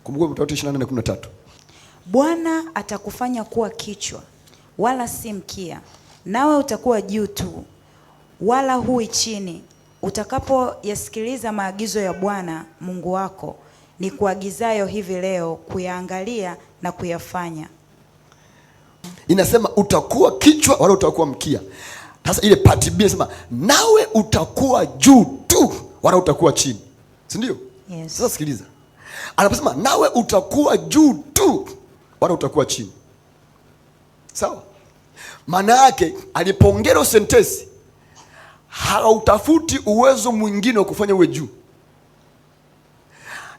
Kumbukumbu 24:13. Bwana atakufanya kuwa kichwa wala si mkia, nawe utakuwa juu tu wala hui chini, utakapoyasikiliza maagizo ya Bwana Mungu wako ni kuagizayo hivi leo, kuyaangalia na kuyafanya. Inasema utakuwa kichwa wala utakuwa mkia. Sasa ile part B inasema nawe utakuwa juu tu wala utakuwa chini, si ndio? Yes. Sasa sikiliza, anaposema nawe utakuwa juu tu wala utakuwa chini, sawa? Maana yake alipoongea sentensi, hautafuti uwezo mwingine wa kufanya uwe juu.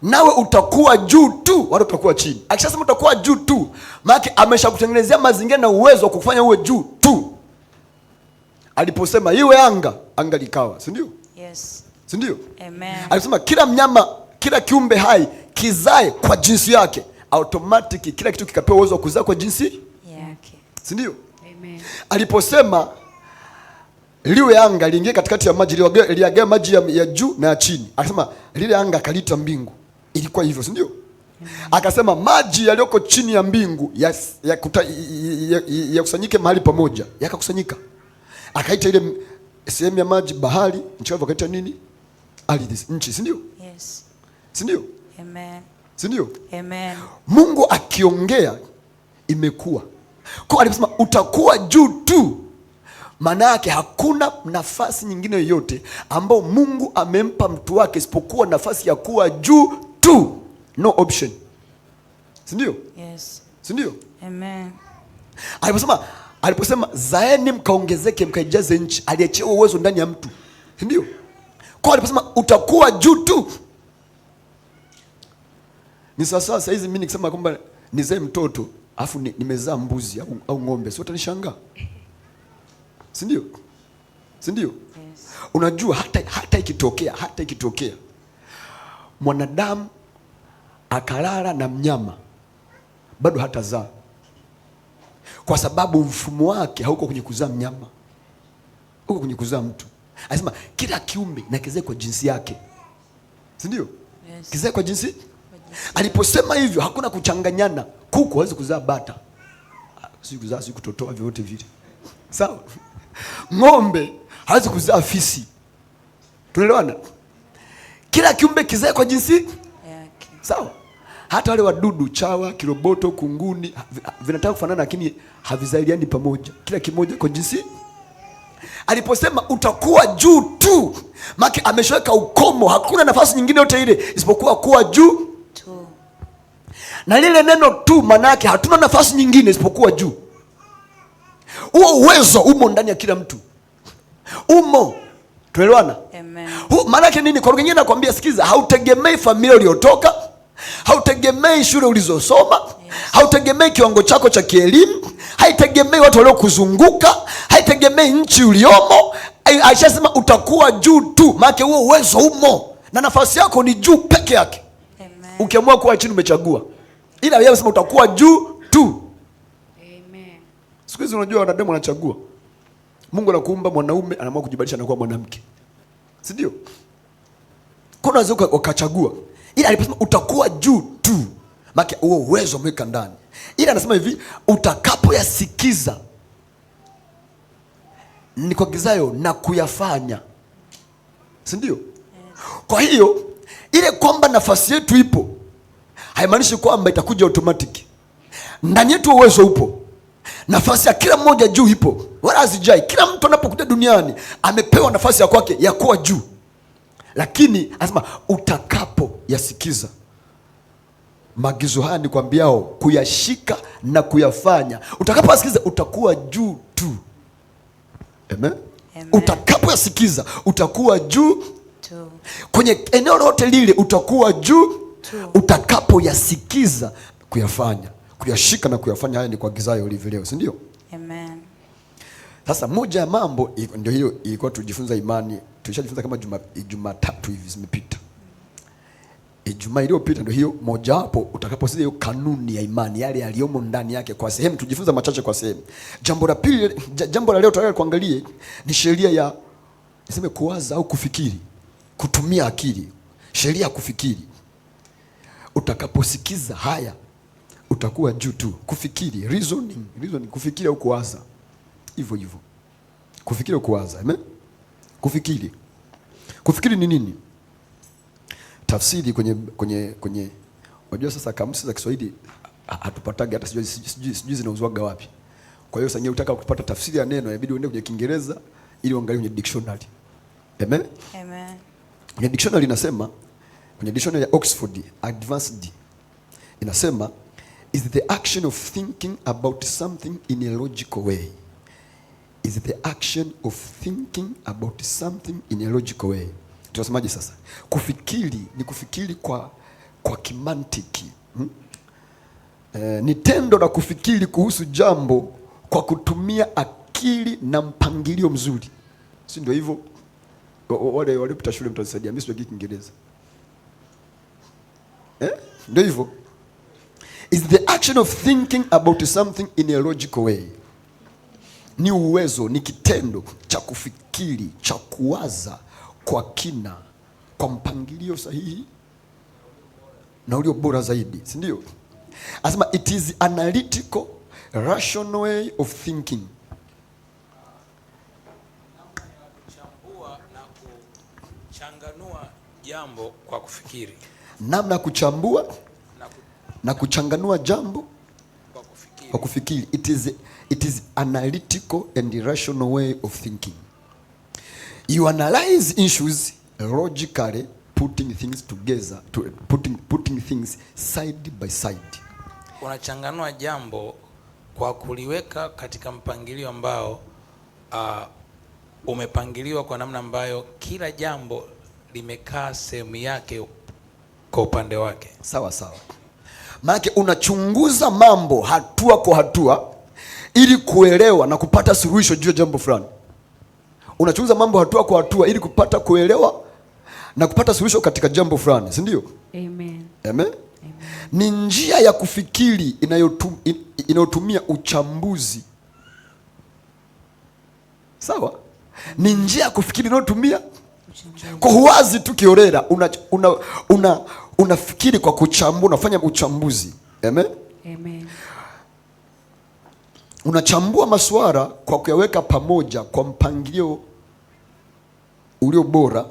Nawe utakuwa juu tu wala utakuwa chini. Akishasema utakuwa juu tu, maana ameshakutengenezea mazingira na uwezo wa kufanya uwe juu tu. Aliposema iwe anga, anga likawa, si ndio? Yes. Si ndio? Amen. Alisema kila mnyama, kila kiumbe hai kizae kwa jinsi yake. Automatic kila kitu kikapewa uwezo wa kuzaa kwa jinsi yake. Si ndio? Amen. Aliposema liwe anga, liingie katikati ya maji, liagae maji ya juu na ya chini. Akasema lile anga kalita mbingu. Ilikuwa hivyo, si ndio? Akasema maji yaliyoko chini ya mbingu ya kusanyike mahali pamoja, yakakusanyika. Akaita ile sehemu ya maji bahari, nchi kavu akaita nini? Ardhi, nchi, si ndio? Yes. Si ndio? Amen. Si ndio? Amen. Mungu akiongea imekuwa. Kwa aliposema utakuwa juu tu, maana yake hakuna nafasi nyingine yoyote ambayo Mungu amempa mtu wake isipokuwa nafasi ya kuwa juu tu. No option. Si ndio? Yes. Si ndio? Amen. Aliposema zaeni mkaongezeke mkaijaze nchi, aliachia uwezo ndani ya mtu. Si ndio? Kwa aliposema utakuwa juu tu. Ni sasa hizi mimi nikisema kwamba nizae mtoto afu nimezaa mbuzi au ng'ombe, sio utanishangaa? Si ndio? Si ndio? Yes. Unajua hata ikitokea mwanadamu akalala na mnyama bado hatazaa, kwa sababu mfumo wake hauko kwenye kuzaa mnyama, uko kwenye kuzaa mtu. Anasema kila kiumbe na kizae kwa jinsi yake, si ndio? Yes. Kizae kwa jinsi. Aliposema hivyo hakuna kuchanganyana. Kuku hawezi kuzaa bata, si kuzaa, si kutotoa, vyote vile, sawa? Ng'ombe hawezi kuzaa fisi. Tunaelewana? Kila kiumbe kizae kwa jinsi yake, sawa? Hata wale wadudu, chawa, kiroboto, kunguni, vinataka kufanana lakini havizaliani pamoja, kila kimoja kwa jinsi. Aliposema utakuwa juu tu, maana ameshaweka ukomo, hakuna nafasi nyingine yote ile isipokuwa kuwa juu tu. Na lile neno tu maana yake hatuna nafasi nyingine isipokuwa juu. Huo uwezo umo ndani ya kila mtu, umo. Tuelewana? Amen. Maana yake nini? Kwa lugha nyingine nakwambia, sikiza, hautegemei familia uliotoka, hautegemei shule ulizosoma, yes, hautegemei kiwango chako cha kielimu, haitegemei watu waliokuzunguka, haitegemei nchi uliomo. Aishasema utakuwa juu tu, maana huo uwezo umo na nafasi yako ni juu peke yake. Amen. Ukiamua kuwa chini umechagua, ila yeye anasema utakuwa juu tu. Amen. Siku hizi unajua wanadamu wanachagua. Mungu anakuumba mwanaume, anaamua kujibadilisha na kuwa mwanamke, si ndio? Kuna wazee wakachagua, ila aliposema utakuwa juu tu, maana huo uwezo umeweka ndani. Ila anasema hivi, utakapoyasikiza ni kuagizayo na kuyafanya, si ndio? Kwa hiyo ile kwamba nafasi yetu ipo haimaanishi kwamba itakuja automatic. Ndani yetu uwezo upo, nafasi ya kila mmoja juu ipo, wala hazijai. Kila mtu anapokuja duniani amepewa nafasi ya kwake ya kuwa juu, lakini anasema utakapo yasikiza maagizo haya nikwambiao, kuyashika na kuyafanya. Utakapo yasikiza utakuwa juu tu. Amen. Amen. Utakapo yasikiza utakuwa juu tu. Kwenye eneo lote lile utakuwa juu tu. Utakapo yasikiza kuyafanya, kuyashika na kuyafanya, haya ni kuagizayo ulivyo leo, si ndio? Amen. Sasa moja ya mambo ndio hiyo ilikuwa tujifunza imani. Tulishajifunza kama Jumatatu hivi zimepita. Ijumaa iliyopita ndio hiyo moja hapo, utakaposikia hiyo kanuni ya imani, yale yaliyomo ndani yake kwa sehemu, tujifunza machache kwa sehemu. Jambo la pili, jambo la leo tutaka kuangalia ni sheria ya niseme kuwaza au kufikiri, kutumia akili. Sheria ya kufikiri. Utakaposikiza haya utakuwa juu tu. Kufikiri, reasoning, kufikiri au kuwaza. Hivyo hivyo. Kufikiri au kuwaza. Amen. Kufikiri ni nini? Tafsiri kwenye unajua sasa kamusi za Kiswahili hatupatagi, hata sijui zinauzwaga wapi. Kwa hiyo sasa utaka kupata tafsiri ya neno inabidi uende kwenye Kiingereza ili uangalie kwenye dictionary. Amen. Amen. Kwenye dictionary inasema, kwenye dictionary ya Oxford Advanced inasema is the action of thinking about something in a logical way. Is the action of thinking about something in a logical way. Tunasemaje sasa? Kufikiri ni kufikiri kwa kimantiki. Ni tendo la kufikiri kuhusu jambo kwa kutumia akili na mpangilio mzuri. Si ndio hivyo? Wale walipita shule mtasaidia. Mimi sijui Kiingereza. Ndio hivyo. Is the action of thinking about something in a logical way. Ni uwezo, ni kitendo cha kufikiri, cha kuwaza kwa kina, kwa mpangilio sahihi na ulio bora zaidi, si ndio? Anasema it is analytical, rational way of thinking. Kuchambua na kuchanganua jambo kwa kufikiri. Namna ya kuchambua na kuchanganua jambo kwa kufikiri. It is analytical and rational way of thinking. You analyze issues logically, putting things together, putting things side by side. Unachanganua jambo kwa kuliweka katika mpangilio ambao umepangiliwa kwa namna ambayo kila jambo limekaa sehemu yake kwa upande wake. Sawa sawa. Maana unachunguza mambo hatua kwa hatua ili kuelewa na kupata suluhisho juu ya jambo fulani. Unachunguza mambo hatua kwa hatua ili kupata kuelewa na kupata suluhisho katika jambo fulani, si ndio? Amen. Amen. Ni njia ya kufikiri inayotumia uchambuzi. Sawa? Ni njia ya kufikiri inayotumia kwa huwazi tu kiorera. Unafikiri kwa kuchambua, unafanya uchambuzi. Amen. Amen. Unachambua masuala kwa kuyaweka pamoja kwa mpangilio ulio bora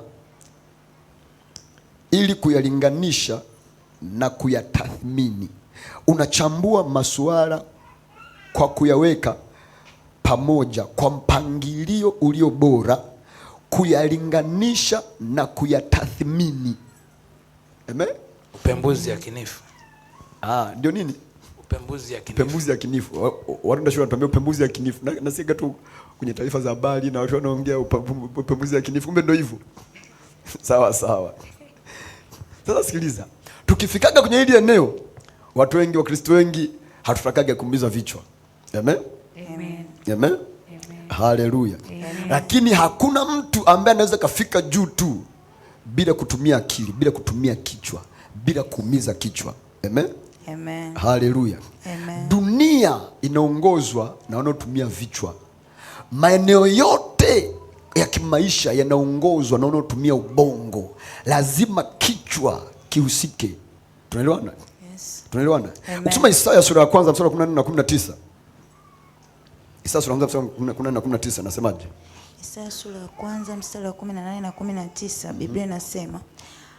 ili kuyalinganisha na kuyatathmini. Unachambua masuala kwa kuyaweka pamoja kwa mpangilio ulio bora, kuyalinganisha na kuyatathmini. Amen. Upembuzi yakinifu. Ndio nini? Upembuzi yakinifu. Upembuzi yakinifu. Watu ndio wanatuambia upembuzi yakinifu. Na siga tu kwenye taarifa za habari na watu wanaongea upembuzi yakinifu. Kumbe ndio hivyo. Sawa sawa. Sasa sikiliza. Tukifikaga kwenye hili eneo, watu wengi, Wakristo wengi hatutakaga kuumiza vichwa. Amen. Amen. Amen. Amen. Haleluya. Lakini hakuna mtu ambaye anaweza kafika juu tu bila kutumia akili, bila kutumia kichwa, bila kuumiza kichwa. Amen. Amen. Haleluya. Amen. Dunia inaongozwa na wanaotumia vichwa. Maeneo yote ya kimaisha yanaongozwa na wanaotumia ubongo. Lazima kichwa kihusike. Tunaelewana? Yes. Tunaelewana? Ukisoma Isaya sura ya kwanza mstari wa 14 na 19. Isaya sura ya kwanza mstari wa 14 na 19 nasemaje? Isaya sura ya kwanza mstari wa 18 na 19, Biblia inasema,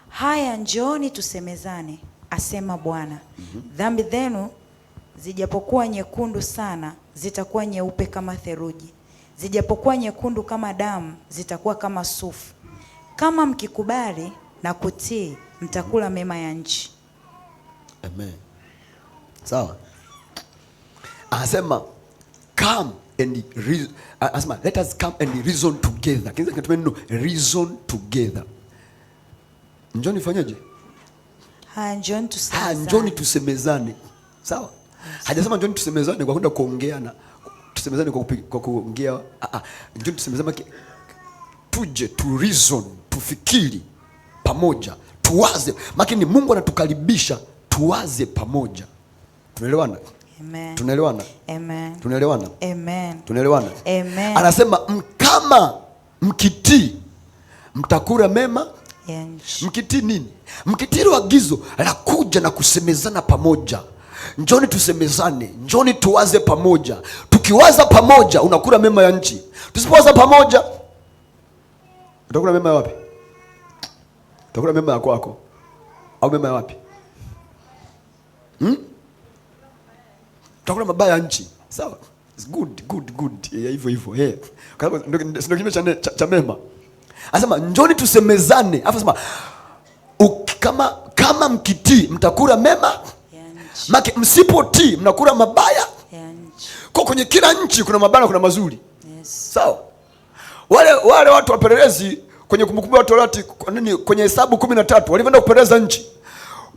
haya njooni tusemezane, asema Bwana. Dhambi zenu zijapokuwa nyekundu sana, zitakuwa nyeupe kama theluji. Zijapokuwa nyekundu kama damu, zitakuwa kama sufu. Kama mkikubali na kutii, mtakula mema ya nchi. Amen. Sawa. Anasema come and anasema let us come and reason together. Kinza kinatumia neno reason together. Njoni fanyaje? Njoni tusemezane. Njoni tusemezane. Sawa? Yes. Hajasema njoni tusemezane kwa kwenda kuongeana. Tusemezane kwa kuongea. Njoni tusemezane tuje tu reason, tufikiri pamoja, tuwaze. Makini Mungu anatukaribisha tuwaze pamoja. Tunaelewana? Amen. Tunaelewana? Amen. Tunaelewana? Amen. Tunaelewana? Amen. Anasema kama mkitii mtakula mema Mkitii nini? Mkitii hilo agizo la kuja na kusemezana pamoja. Njoni tusemezane, njoni tuwaze pamoja. Tukiwaza pamoja unakula mema ya nchi. Tusipowaza pamoja utakula mema ya wapi? Utakula mema ya kwako au mema ya wapi? Utakula mabaya ya nchi. Sawa? It's good. Hivyo. Ndio kinyume cha mema. Anasema njoni tusemezane. Anasema kama mkitii mtakula mema. Maki msipotii mnakula mabaya. Kwa kwenye kila nchi kuna mabaya na kuna mazuri. Sawa? Wale watu wapelelezi kwenye Kumbukumbu la Torati kwenye Hesabu 13 walivyoenda kupeleleza nchi.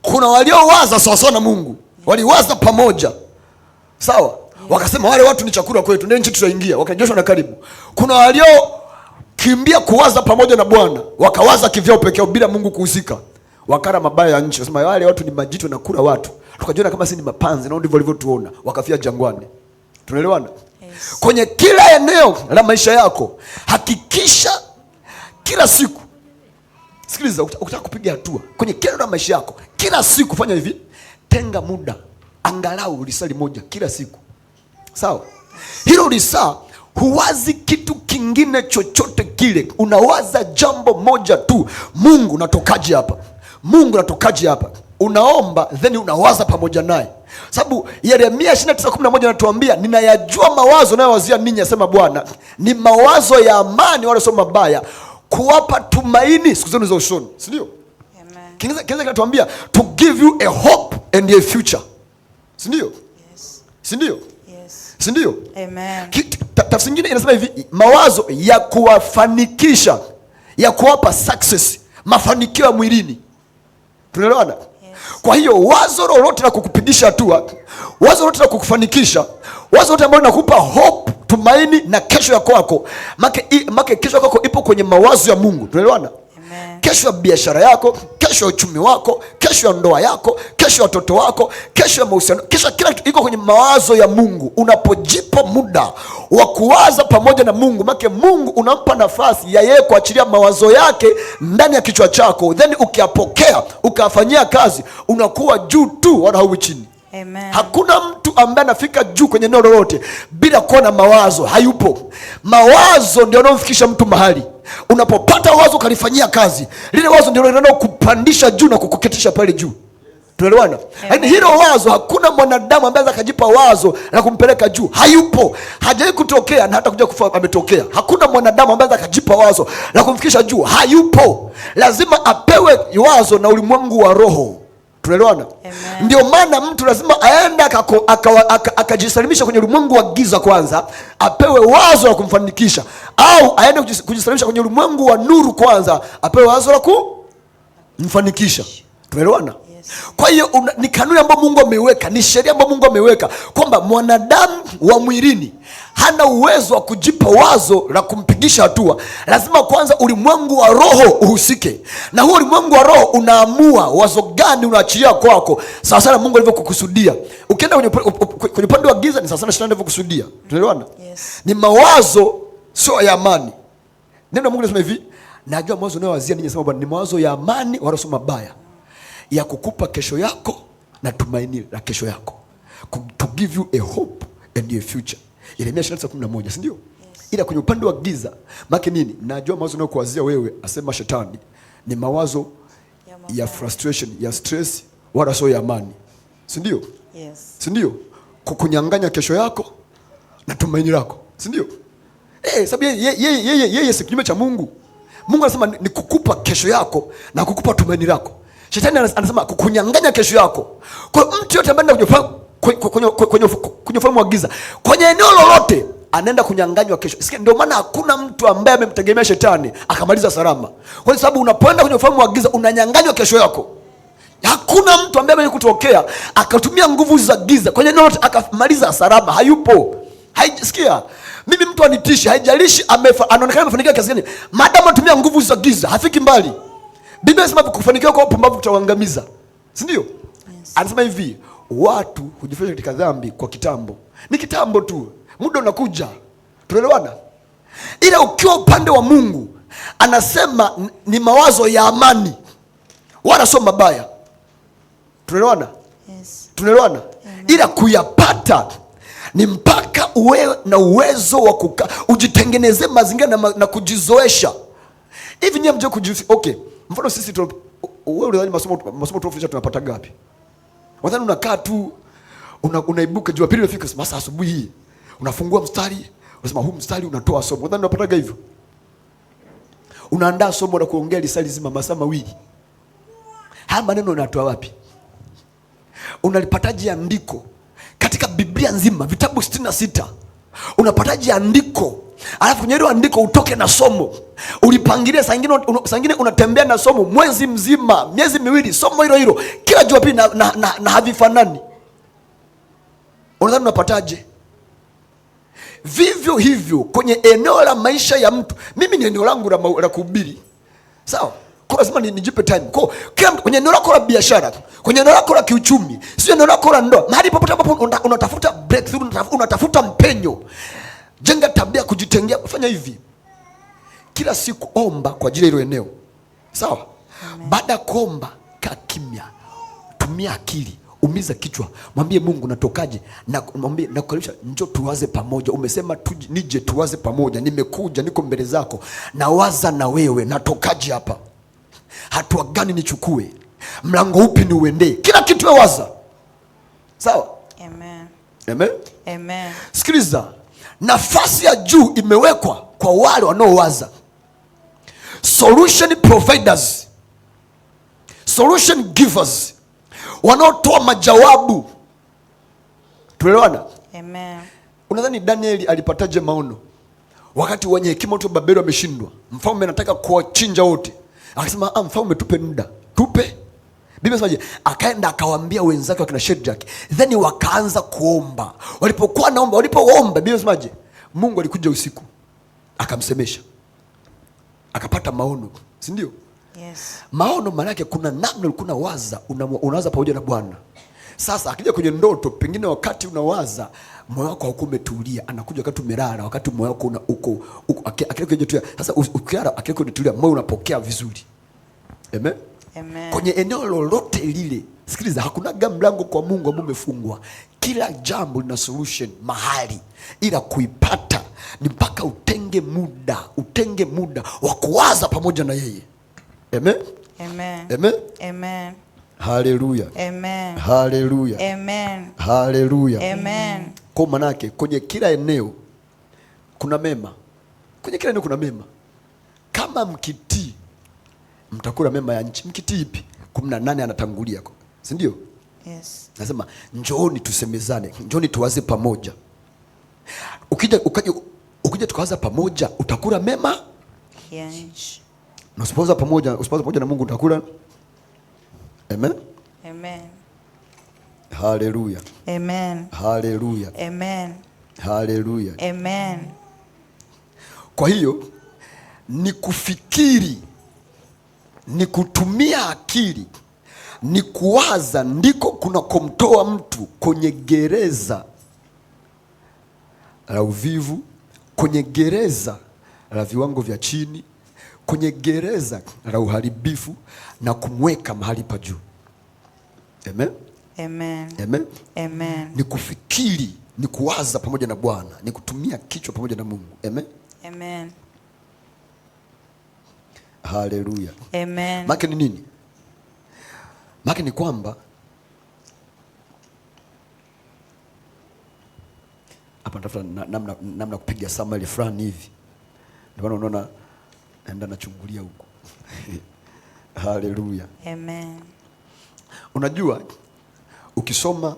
Kuna waliowaza sawa sawa na Mungu. Waliwaza pamoja. Sawa? Wakasema wale watu ni chakula kwetu, ndio nchi tutaingia. Wakajoshwa na karibu. Kuna walio kimbia kuwaza pamoja na Bwana, wakawaza kivyao pekee bila Mungu kuhusika. Wakala mabaya ya nchi. Wasema wale watu ni majitu na kula watu. Tukajiona kama si ni mapanzi, na ndivyo walivyotuona. Wakafia jangwani. Tunaelewana? Yes. Kwenye kila eneo la maisha yako, hakikisha kila siku. Sikiliza, ukitaka kupiga hatua kwenye kila eneo la maisha yako, kila siku fanya hivi. Tenga muda angalau risali moja kila siku. Sawa? Hilo lisaa huwazi kitu kingine chochote kile. Unawaza jambo moja tu. Mungu natokaje hapa? Mungu natokaje hapa? Unaomba then unawaza pamoja naye. Sababu Yeremia 29:11 anatuambia, ninayajua mawazo nayowazia ninyi, asema Bwana, ni mawazo ya amani wala sio mabaya, kuwapa tumaini siku zenu za usoni. Si ndio? Amen. Kiingereza kinatuambia to give you a hope and a future. Si ndio? Yes. Si ndio? Yes. Si ndio? Amen. Tafsiri nyingine inasema hivi, mawazo ya kuwafanikisha, ya kuwapa success, mafanikio ya mwilini. Tunaelewana? Yes. Kwa hiyo wazo lolote la kukupigisha hatua, wazo lolote la kukufanikisha, wazo lolote ambalo linakupa hope, tumaini na kesho ya kwako, make kesho ya kwako ipo kwenye mawazo ya Mungu. Tunaelewana? Kesho ya biashara yako, kesho ya uchumi wako, kesho ya ndoa yako, kesho ya watoto wako, kesho ya mahusiano, kesho kila kitu iko kwenye mawazo ya Mungu. Unapojipa muda wa kuwaza pamoja na Mungu, make Mungu unampa nafasi ya yeye kuachilia mawazo yake ndani ya kichwa chako, then ukiyapokea, ukafanyia kazi, unakuwa juu tu wala hauwi chini. Amen. Hakuna mtu ambaye anafika juu kwenye eneo lolote bila kuwa na mawazo. Hayupo. Mawazo ndio yanayomfikisha mtu mahali. Unapopata wazo ukalifanyia kazi, lile wazo ndio linalo kupandisha juu na kukuketisha pale juu. Tunaelewana? Yaani hilo wazo, hakuna mwanadamu ambaye akajipa wazo la kumpeleka juu. Hayupo. Hajawahi kutokea na hata kuja kufa ametokea. Hakuna mwanadamu ambaye akajipa wazo la kumfikisha juu. Hayupo. Lazima apewe wazo na ulimwengu wa roho. Tunaelewana? Ndio maana mtu lazima aende akajisalimisha kwenye ulimwengu wa giza kwanza, apewe wazo la kumfanikisha, au aende kujisalimisha kwenye ulimwengu wa nuru kwanza, apewe wazo la kumfanikisha. Tunaelewana? Kwa hiyo ni kanuni ambayo Mungu ameweka, ni sheria ambayo Mungu ameweka kwamba mwanadamu wa mwilini hana uwezo wa kujipa wazo la kumpigisha hatua. Lazima kwanza ulimwengu wa roho uhusike, na huo ulimwengu wa roho unaamua wazo gani unaachilia kwako sawa sana Mungu alivyokukusudia. Ukienda kwenye upande wa giza ni sawa sana shetani alivyokusudia. Tunaelewana? Yes. Ni mawazo sio ya amani. Neno la Mungu linasema hivi, najua mawazo unayowazia ninyi, sema Bwana, ni mawazo ya amani wala sio mabaya, ya kukupa kesho yako na tumaini la kesho yako, to give you a hope and a future. Yeremia 29:11, si ndio? Yes. Ila kwenye upande wa giza maki nini? Najua mawazo unayokuwazia wewe, asema shetani, ni mawazo ya frustration, ya stress wala sio ya amani. Si ndio? Yes. Si ndio? Kukunyang'anya kesho yako na tumaini lako. Si ndio? Sababu yeye si kinyume cha Mungu. Mungu anasema ni kukupa kesho yako na kukupa tumaini lako. Shetani anasema kukunyang'anya kesho yako. Kwa mtu yote ambaye anakuja kwenye ufalme wa giza, kwenye eneo lolote, anaenda kunyang'anywa kesho. Sikia, ndio maana hakuna mtu ambaye amemtegemea shetani akamaliza salama. Kwa sababu unapoenda kwenye ufalme wa giza unanyang'anywa kesho yako. Hakuna mtu ambaye amekutokea akatumia nguvu za giza kwenye eneo lolote akamaliza salama. Hayupo. Sikia, mimi mtu anitishi, haijalishi anaonekana amefanikiwa kiasi gani, maadamu anatumia nguvu za giza hafiki mbali. Biblia inasema kufanikiwa kwa upumbavu kutawaangamiza. Si ndio? Yes. Anasema hivi, watu hujifanya katika dhambi kwa kitambo. Ni kitambo tu. Muda unakuja. Tunaelewana? Ila ukiwa upande wa Mungu, anasema ni mawazo ya amani, wala sio mabaya. Tunaelewana? Yes. Tunaelewana? Ila kuyapata ni mpaka uwe na uwezo wa ujitengenezee mazingira na kujizoesha. Hivi nyie mje okay. Mfano sisi wewe unadhani masomo tunafundisha tunapata gapi? Wadhani unakaa tu unaibuka Jumapili imefika masaa asubuhi hii. Unafungua mstari, unasema huu mstari unatoa somo. Wadhani unapata hivyo? Unaandaa somo la kuongea lisali zima masaa mawili. Haya maneno unatoa wapi? Unalipataje andiko katika Biblia nzima vitabu 66? Unapataje andiko? Alafu kwenye hilo andiko utoke na somo. Ulipangilia saa nyingine unatembea na somo mwezi mzima, miezi miwili, somo hilo hilo kila Jumapili na havifanani. Unadhani unapataje? Vivyo hivyo kwenye eneo la maisha ya mtu. Mimi ni eneo langu la kuhubiri. Sawa? Kwa lazima nijipe time. Kwa kila mtu kwenye eneo lako la biashara, kwenye eneo lako la kiuchumi, sio eneo lako la ndoa, mahali popote ambapo unatafuta breakthrough, unatafuta mpenyo, jenga tabia kujitengea. Fanya hivi. Kila siku omba kwa ajili ya hilo eneo. Sawa? Baada ya kuomba, kaa kimya. Tumia akili. Umiza kichwa, mwambie Mungu natokaje, na mwambie nakukaribisha, njoo tuwaze pamoja. Umesema nije tuwaze pamoja, nimekuja, niko mbele zako, nawaza na wewe, natokaje hapa, hatua gani nichukue, mlango upi ni uendee, kila kitu waza. Sawa? Amen. Amen. Amen. Sikiliza, nafasi ya juu imewekwa kwa wale wanaowaza. Solution providers, solution givers, wanaotoa majawabu. Tuelewana? Amen. Unadhani Danieli alipataje maono wakati wenye hekima wote Babeli wameshindwa? Mfalme anataka kuwachinja wote. Akasema mfalme, tupe muda, tupe. Biblia inasemaje? Akaenda akawaambia wenzake wakina Shadrach, then wakaanza kuomba. Walipokuwa naomba, walipoomba, Biblia inasemaje? Mungu alikuja usiku akamsemesha, akapata maono, si ndio? Yes. Maono maana yake kuna namna ulikuwa unawaza, unawaza pamoja na Bwana. Sasa akija kwenye ndoto, pengine wakati unawaza moyo wako hauko umetulia, anakuja wakati umelala, wakati moyo wako uko akili kwenye. Sasa ukilala akili kwenye tulia, moyo unapokea vizuri. Amen. Amen. Kwenye eneo lolote lile, sikiliza, hakuna mlango kwa Mungu ambao umefungwa. Kila jambo lina solution mahali, ila kuipata ni mpaka utenge muda wa kuwaza pamoja na yeye. Amen. Amen. Amen. Amen. Haleluya. Amen. Haleluya. Amen. Haleluya. Amen. Kwa manake kwenye kila eneo kuna mema. Kwenye kila eneo kuna mema. Kama mkitii mtakula mema ya nchi. Mkitii ipi? 18 anatangulia, si ndio? Yes. Nasema njooni tusemezane, njooni tuwaze pamoja. Ukija tukawaza pamoja, utakula mema ya nchi. Na usipowaza pamoja na Mungu utakula. Amen. Amen. Haleluya. Amen. Haleluya. Amen. Haleluya. Amen. Kwa hiyo ni kufikiri, ni kutumia akili, ni kuwaza ndiko kuna kumtoa mtu kwenye gereza la uvivu, kwenye gereza la viwango vya chini, kwenye gereza la uharibifu na kumweka mahali pa juu. Amen. Amen. Amen. Amen. Ni kufikiri, ni kuwaza pamoja na Bwana, ni kutumia kichwa pamoja na Mungu. Amen. Amen. Haleluya. Amen. Maana ni nini? Maana ni kwamba hapa tafuta namna kupiga summary fulani hivi. Ndio maana unaona enda nachungulia huko. Haleluya. Amen. Unajua ukisoma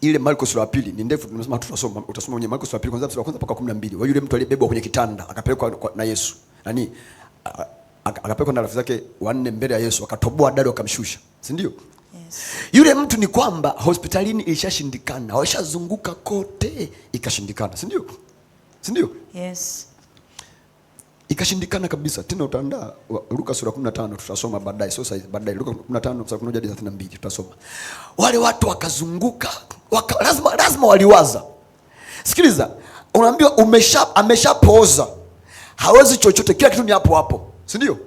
ile Marko sura ya pili ni ndefu, tunasema tutasoma, utasoma kwenye Marko sura ya pili kuanzia sura ya kwanza mpaka 12. Wa yule mtu aliyebebwa kwenye kitanda akapelekwa na Yesu. Nani? Akapelekwa na rafiki zake wanne mbele ya Yesu, akatoboa dado akamshusha. Si ndio? Yes. Yule mtu ni kwamba hospitalini ilishashindikana, washazunguka kote ikashindikana, si ndio? Si ndio? Yes. Ikashindikana kabisa. Tena utaandaa Luka sura 15 tutasoma baadaye, sio sasa, baadaye Luka 15 sura 1 hadi 32 tutasoma. Wale watu wakazunguka, lazima waliwaza. Sikiliza, unaambiwa ameshapooza. hawezi chochote, kila kitu ni hapo hapo, si ndio?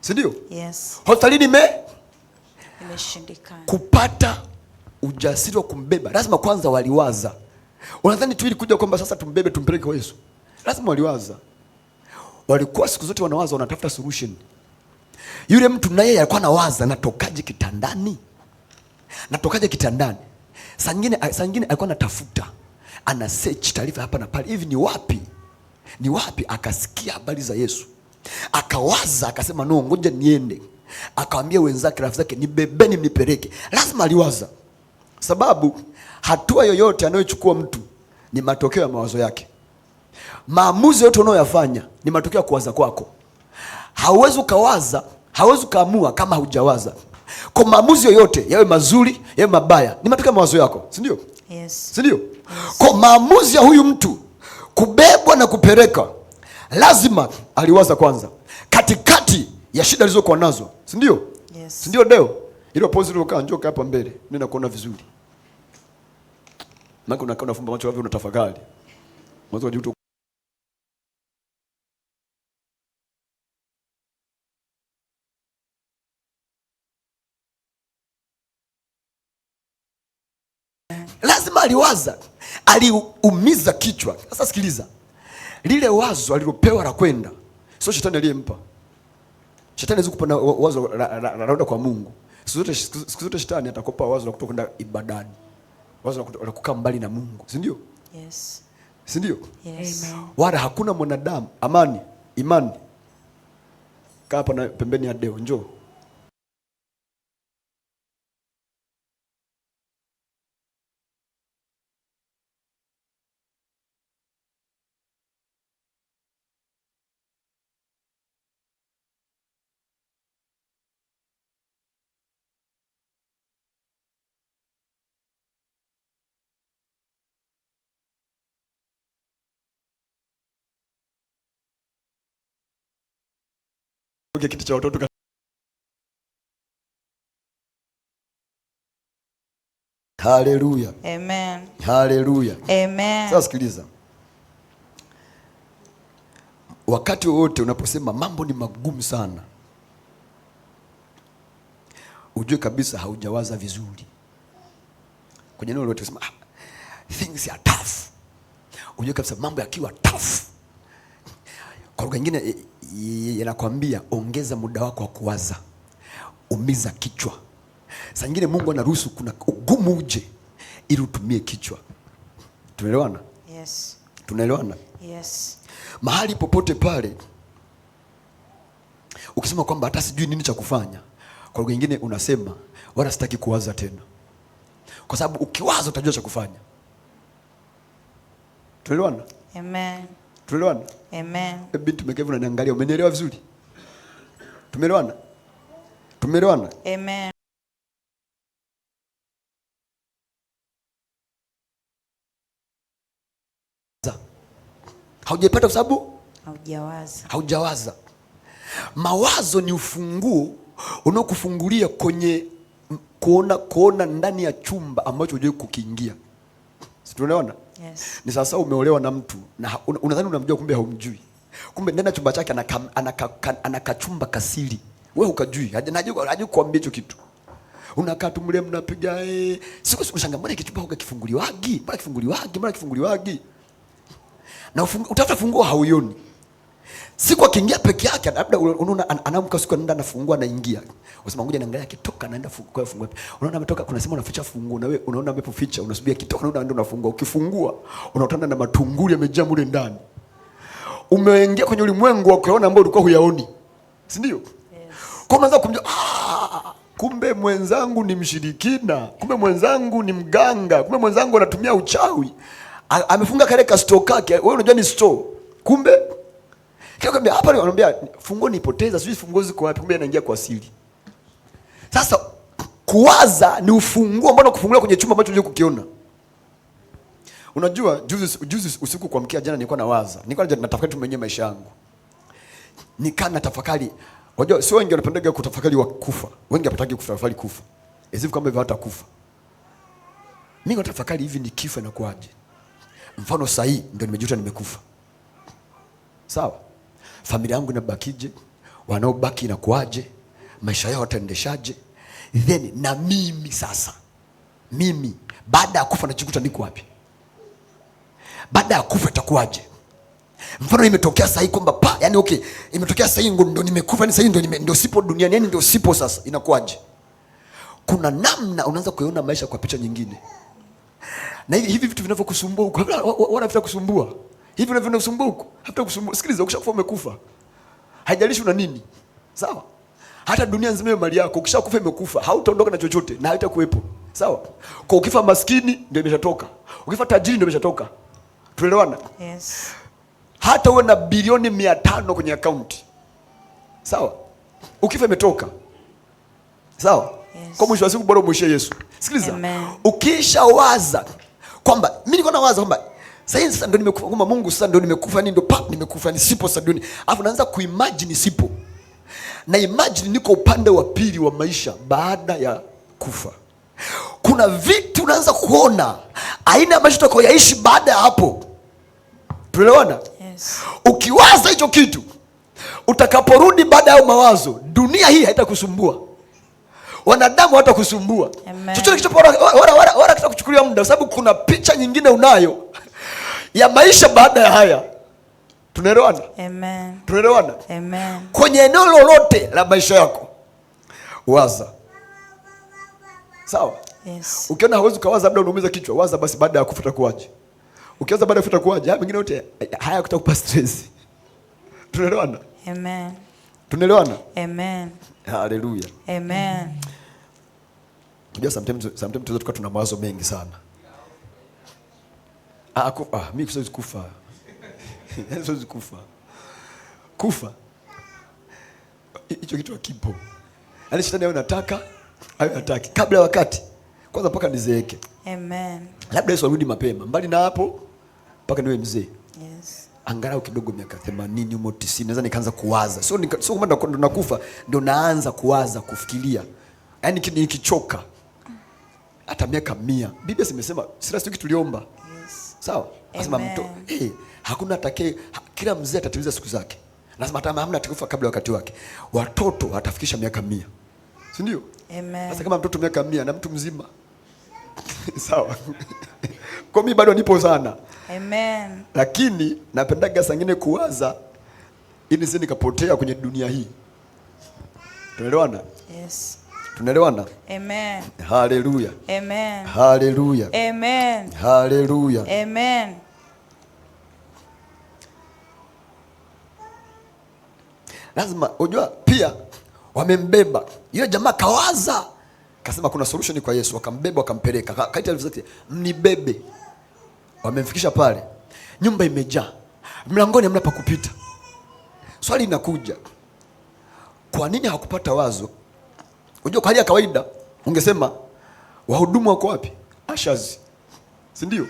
Si ndio? Yes. Hospitalini Imeshindikana. Kupata ujasiri wa kumbeba, lazima kwanza waliwaza. Unadhani tu ili kuja kwamba sasa tumbebe tumpeleke kwa Yesu? Lazima waliwaza. Walikuwa siku zote wanawaza, wanatafuta solution. Yule mtu naye alikuwa anawaza, natokaje kitandani? Natokaje kitandani? Saa nyingine alikuwa anatafuta, ana search taarifa hapa na pale, hivi ni wapi? Ni wapi? Akasikia habari za Yesu. Akawaza, akasema no, ngoja niende. Akawaambia wenzake, rafiki zake, nibebeni mnipeleke. Lazima aliwaza. Sababu hatua yoyote anayochukua mtu ni matokeo ya mawazo yake. Maamuzi yote unayoyafanya ni matokeo ya kuwaza kwako. Hauwezi ukawaza, hauwezi ukaamua kama hujawaza. Kwa maamuzi yoyote, yawe mazuri, yawe mabaya, ni matokeo ya mawazo yako, si ndio? Yes. Si ndio? Yes. Kwa maamuzi ya huyu mtu kubebwa na kupeleka, lazima aliwaza kwanza katikati ya shida alizokuwa nazo, si ndio? Yes. Si ndio? Deo ile pose ile ukaa, njoka hapa mbele, nenda kuona vizuri. Maana unakaa unafumba macho, unatafakari. Mwanzo unajuta. Lazima aliwaza, aliumiza kichwa. Sasa sikiliza, lile wazo alilopewa la kwenda, sio shetani aliyempa. Shetani hawezi kupa wazo la kwa Mungu. Siku zote shetani atakupa wazo la kutokwenda ibadani, wazo la kukaa mbali na Mungu, si ndio? Yes. Si ndio? Yes. Amen. Wala hakuna mwanadamu imani. Kaa hapa na pembeni ya Deo, njoo. Kiti cha watoto. Haleluya. Amen. Haleluya. Amen. Sasa sikiliza. Wakati wote unaposema mambo ni magumu sana, ujue kabisa haujawaza vizuri. Kwenye neno lote usema things are tough, ujue kabisa mambo yakiwa tough, kwa lugha nyingine yanakwambia ongeza muda wako wa kuwaza, umiza kichwa. Saa nyingine Mungu anaruhusu kuna ugumu uje ili utumie kichwa. Tunaelewana? Yes. Tunaelewana? Yes. Mahali popote pale ukisema kwamba hata sijui nini cha kufanya, kwa lugha nyingine unasema wala sitaki kuwaza tena, kwa sababu ukiwaza utajua cha kufanya. Tunaelewana? Amen. Tunaelewana? Amen. Binti Mekevu, unaniangalia, umenielewa vizuri? Tumeelewana? Tumeelewana? Amen. Haujapata kwa sababu haujawaza. Mawazo ni ufunguo unaokufungulia kwenye kuona ndani ya chumba ambacho hujawahi kukiingia. Si tunaelewana? Yes. Ni sasa umeolewa na mtu na unadhani unamjua, kumbe haumjui. Kumbe ndani ya chumba chake anaka chumba kasiri. Wewe ukajui. Hajui kuambia hicho kitu. Unakaa tu mle mnapiga siku unashangaa, mbona kichumba huko kifunguliwagi? Mbona kifunguliwagi? Na utafuta funguo hauioni. Siku akiingia peke yake, labda unaona anaamka siku anaenda anafungua anaingia. Unasema ngoja niangalia akitoka naenda fungua funguo. Unaona ametoka, kuna sema unaficha funguo na wewe unaona amepoficha, unasubiri akitoka unaenda unafungua. Ukifungua unakutana na matunguli yamejaa mule ndani. Umeingia kwenye ulimwengu wa kuona ambao ulikuwa huyaoni. Si ndio? Yes. Kwa unaanza kumjua, kumbe mwenzangu ni mshirikina, kumbe mwenzangu ni mganga, kumbe mwenzangu anatumia uchawi. Amefunga kale ka store kake, wewe unajua ni store. Kumbe kile hapa anamwambia funguo nipoteza, sijui funguo ziko wapi, kumbe anaingia kwa siri. Sasa kuwaza ni ufunguo ambao unakufungulia kwenye chumba ambacho unataka kukiona. Unajua juzi usiku kuamkia jana nilikuwa nawaza. Nilikuwa natafakari tu mwenyewe maisha yangu. Nikana tafakari. Unajua sio wengi wanapendaga kutafakari wa kufa. Wengi hapataki kutafakari kufa. Hivi kama hivyo hata kufa. Mimi natafakari hivi, nikifa inakuaje? Mfano sahi ndio nimejuta nimekufa. Sawa? familia yangu inabakije, wanaobaki inakuaje, maisha yao wataendeshaje, then na mimi sasa, mimi baada ya kufa najikuta niko wapi? Baada ya kufa itakuwaje? Mfano imetokea sasa kwamba yani okay, imetokea sasa ndo nimekufa, ni sasa ndio sipo duniani, yani ndio sipo sasa, inakuwaje? Kuna namna unaanza kuona maisha kwa picha nyingine. Na hivi vitu vinavyokusumbua huko, wala vitakusumbua. Hivi vinavyokusumbua huko, havitakusumbua. Sikiliza, ukishakufa umekufa. Haijalishi una nini. Sawa? Hata dunia nzima ya mali yako, ukishakufa imekufa, hautaondoka na chochote na haitakuwepo. Sawa? Kwa ukifa maskini ndio imeshatoka. Ukifa tajiri ndio imeshatoka. Tuelewana? Yes. Hata uwe na bilioni 500 kwenye akaunti. Sawa? Ukifa imetoka. Sawa? Yes. Kwa mwisho wa siku bora umwishie Yesu. Sikiliza. Ukishawaza kwamba mimi niko nawaza kwamba sasa ndio nimekufa, kwamba Mungu sasa ndio nimekufa, ndio nimekufa, ni sipo sasa duniani. Alafu naanza kuimagine sipo. Na imagine niko upande wa pili wa maisha baada ya kufa. Kuna vitu unaanza kuona aina ya maisha utakayoishi baada ya hapo. Tuelewana? Yes. Ukiwaza hicho kitu, utakaporudi baada ya mawazo, dunia hii haitakusumbua. Wanadamu hatakusumbua. Chochote kitu wala kitakuchukulia muda, sababu kuna picha nyingine unayo ya maisha baada ya haya. Tunaelewana? Amen. Tunaelewana? Amen. Kwenye eneo lolote la maisha yako, waza. Sawa? Yes. Ukiona hauwezi kuwaza, labda unaumiza kichwa, waza basi baada ya kufa kuaje. Ukiwaza baada ya kufa kuaje, haya mengine yote haya kutakupa stress. Tunaelewana? Amen. Tunaelewana? Amen. Hallelujah. Amen. Unajua sometimes tunaweza tuna mawazo mengi sana. Mimi siwezi kufa. Siwezi kufa. Kufa. Hicho kitu hakipo. Yaani shetani yeye anataka, hayo hataki. Kabla ya wakati. Kwanza mpaka nizeeke. Amen. Labda Yesu arudi mapema. Mbali na hapo mpaka niwe mzee. Yes. Angalau kidogo miaka 80 au 90 naweza nikaanza kuwaza. Sio kama ndo nakufa ndo naanza kuwaza, kufikiria. Yaani nikichoka hata miaka 100. Biblia imesema sira sio kitu tuliomba. Yes. Sawa? Nasema mtu hakuna atakaye, kila mzee atatimiza siku zake. Nasema hata hamna atakufa kabla wakati wake. Watoto watafikisha miaka 100. Si ndio? Amen. Sasa kama mtoto miaka 100 na mtu mzima. Sawa. Kwa mimi bado nipo sana. Amen. Lakini napendaga saa nyingine kuwaza ili sisi nikapotea kwenye dunia hii. Tunaelewana? Yes. Tunaelewana? Amen. Hallelujah. Amen. Hallelujah. Amen. Hallelujah. Amen. Lazima unajua pia wamembeba. Yule jamaa kawaza. Kasema kuna solution kwa Yesu, wakambeba wakampeleka. Kaita alivyosema mnibebe. Wamemfikisha pale. Nyumba imejaa. Mlangoni hamna pa kupita. Swali linakuja. Kwa nini hakupata wazo? Unajua kwa hali ya kawaida ungesema wahudumu wako wapi? Ashazi. Si ndio?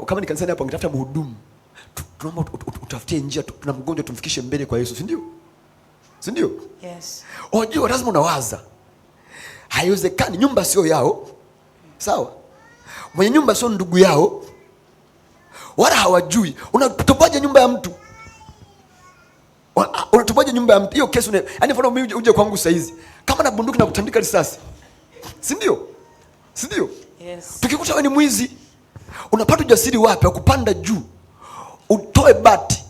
Kama ni kanisani hapo ungetafuta mhudumu. Tunaomba utafutie njia, tuna mgonjwa tumfikishe mbele kwa Yesu, si ndio? Si ndio? Yes. Unajua lazima unawaza. Haiwezekani, nyumba sio yao. Sawa? Mwenye nyumba sio ndugu yao. Wala hawajui. Unatopaje nyumba ya mtu? Unatopaje nyumba ya mtu? Hiyo kesi yaani mfano mimi uje kwangu saa hizi. Kama na bunduki na kutandika risasi. Si ndio? Si ndio? Yes. Tukikuta wewe ni mwizi, unapata ujasiri wapi wa kupanda juu? Utoe bati.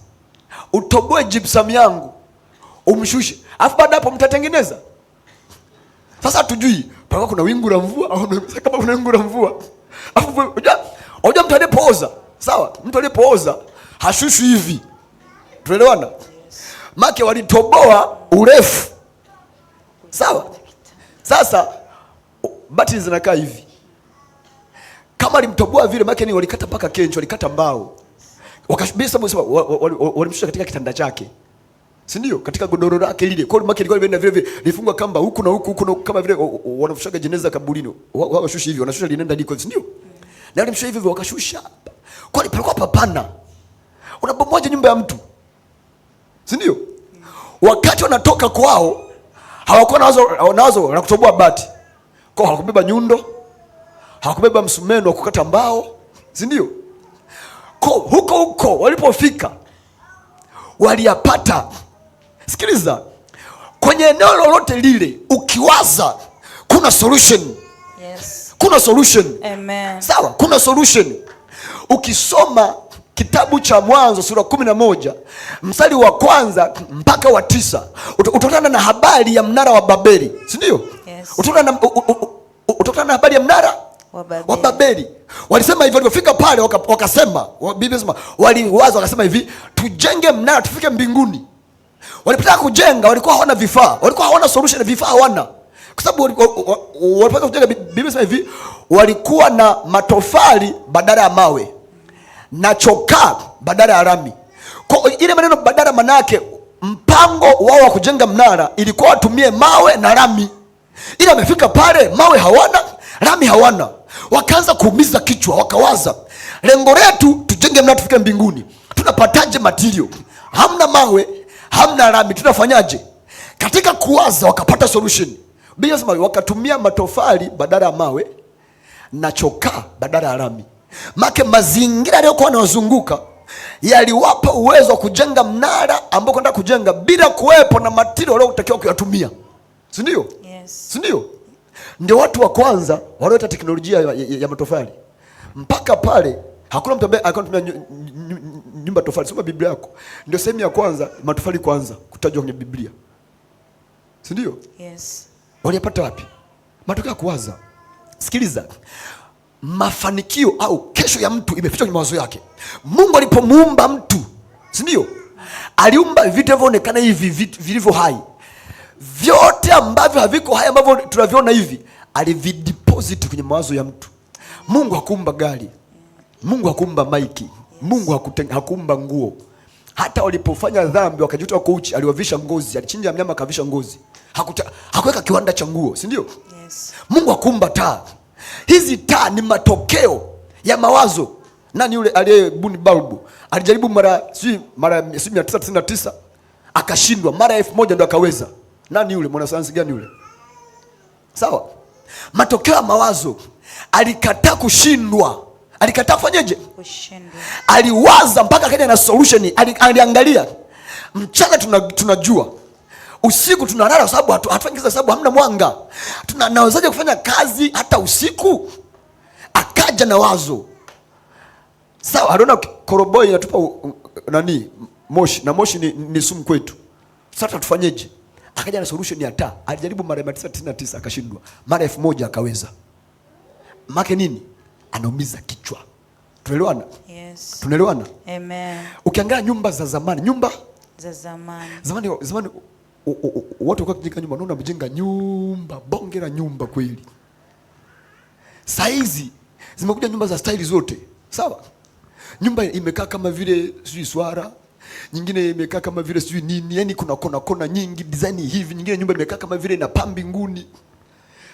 Utoboe gypsum yangu. Umshushe. Alafu baada hapo mtatengeneza. Sasa hatujui paka kuna wingu la mvua au kama kuna wingu la mvua. Alafu unajua mtu aliyepooza, sawa? Mtu aliyepooza hashushwi hivi. Tuelewana? Yes. Make walitoboa urefu. Sawa? Sasa bati zinakaa hivi. Kama alimtoboa vile make ni walikata paka kencho, walikata mbao. Wakashibisa walimshusha katika kitanda chake. Si ndio? Katika godoro lake lile. Kwa hiyo ilikuwa inaenda vile vile lifungwa kamba huku na huku kama vile wanafushaga jeneza kaburini. Wakashusha hivi, wanashusha linaenda liko, si ndio? Na walimshusha hivi wakashusha. Kwa hiyo palikuwa papana. Unabomoaje nyumba ya mtu? Si ndio? Wakati wanatoka kwao hawakuwa na wazo la kutoboa bati. Kwa hawakubeba nyundo, hawakubeba msumeno wa kukata mbao, si ndio? Kwa huko walipofika waliyapata. Sikiliza, kwenye eneo lolote lile ukiwaza kuna solution. Yes. Kuna solution. Amen. Sawa, kuna solution. Ukisoma kitabu cha Mwanzo sura 11 mstari wa 1 mpaka wa 9 utakutana na habari ya mnara wa Babeli, si ndio? Yes. Utakutana na habari ya mnara wa Babeli. Walisema hivi, walipofika pale wakasema, Biblia inasema waliwaza wakasema hivi, tujenge mnara tufike mbinguni. Walipotaka kujenga walikuwa hawana vifaa, walikuwa hawana solution, vifaa hawana. Kwa sababu walipotaka kujenga, Biblia inasema hivi, walikuwa na matofali badala ya mawe na chokaa badala ya lami. Kwa ile maneno badala, manake mpango wao wa kujenga mnara ilikuwa watumie mawe na lami. Ila wamefika pale mawe hawana, lami hawana. Wakaanza kuumiza kichwa, wakawaza, lengo letu tujenge mnara tufike mbinguni. Tunapataje material? Hamna mawe, hamna lami, tunafanyaje? Katika kuwaza wakapata solution. Biblia inasema wakatumia matofali badala ya mawe na chokaa badala ya lami. Make mazingira yaliyokuwa yanawazunguka yaliwapa uwezo wa kujenga mnara ambao kwenda kujenga bila kuwepo na material waliotakiwa kuyatumia. Si ndio? Yes. Si ndio? Ndio watu wa kwanza walioleta teknolojia ya matofali. Mpaka pale hakuna mtu ambaye alikuwa anatumia nyumba tofali. Soma Biblia yako. Ndio sehemu ya kwanza matofali kwanza kutajwa kwenye Biblia. Si ndio? Yes. Walipata wapi? Matokeo ya kuwaza. Sikiliza. Mafanikio au kesho ya mtu imefichwa kwenye mawazo yake. Mungu alipomuumba mtu, si ndio? Aliumba vitu vinavyoonekana hivi vilivyo hai. Vyote ambavyo haviko hai ambavyo tunaviona hivi, alivideposit kwenye mawazo ya mtu. Mungu hakuumba gari. Mungu hakuumba maiki. Mungu hakuumba nguo. Hata walipofanya dhambi wakajuta wako uchi, aliwavisha ngozi, alichinja mnyama akavisha ngozi. Hakuweka kiwanda cha nguo, si ndio? Yes. Mungu hakuumba taa. Hizi taa ni matokeo ya mawazo. Nani yule aliyebuni balbu? Alijaribu mara 999 akashindwa, mara 1000 ndo akaweza. Nani yule? Mwanasayansi gani yule? Sawa? Matokeo ya mawazo. Alikataa kushindwa. Alikataa kufanyaje? Kushindwa. Aliwaza mpaka akaja na solution. Aliangalia. Mchana tunajua. Usiku tunalala kwa sababu hatufanyi kazi, sababu hamna mwanga. Tunawezaje kufanya kazi hata usiku? Akaja na wazo. Sawa, anaona koroboi inatupa nani? Moshi, na moshi ni sumu kwetu. Sasa tufanyeje? Akaja na solution ya taa. Alijaribu mara 999 akashindwa. Mara 1000 akaweza. Make nini? Anaumiza kichwa. Tunaelewana? Yes. Tunaelewana? Amen. Ukiangalia nyumba za zamani, nyumba za zamani watu kwa kujenga nyumba, unaona mjenga nyumba, bonge la nyumba kweli. Saizi zimekuja nyumba za staili zote. Sawa? Nyumba imekaa kama vile sijui swara, nyingine imekaa kama vile sijui nini, yani kuna kona nyingi, design hivi, nyingine nyumba imekaa kama vile ina paa mbinguni.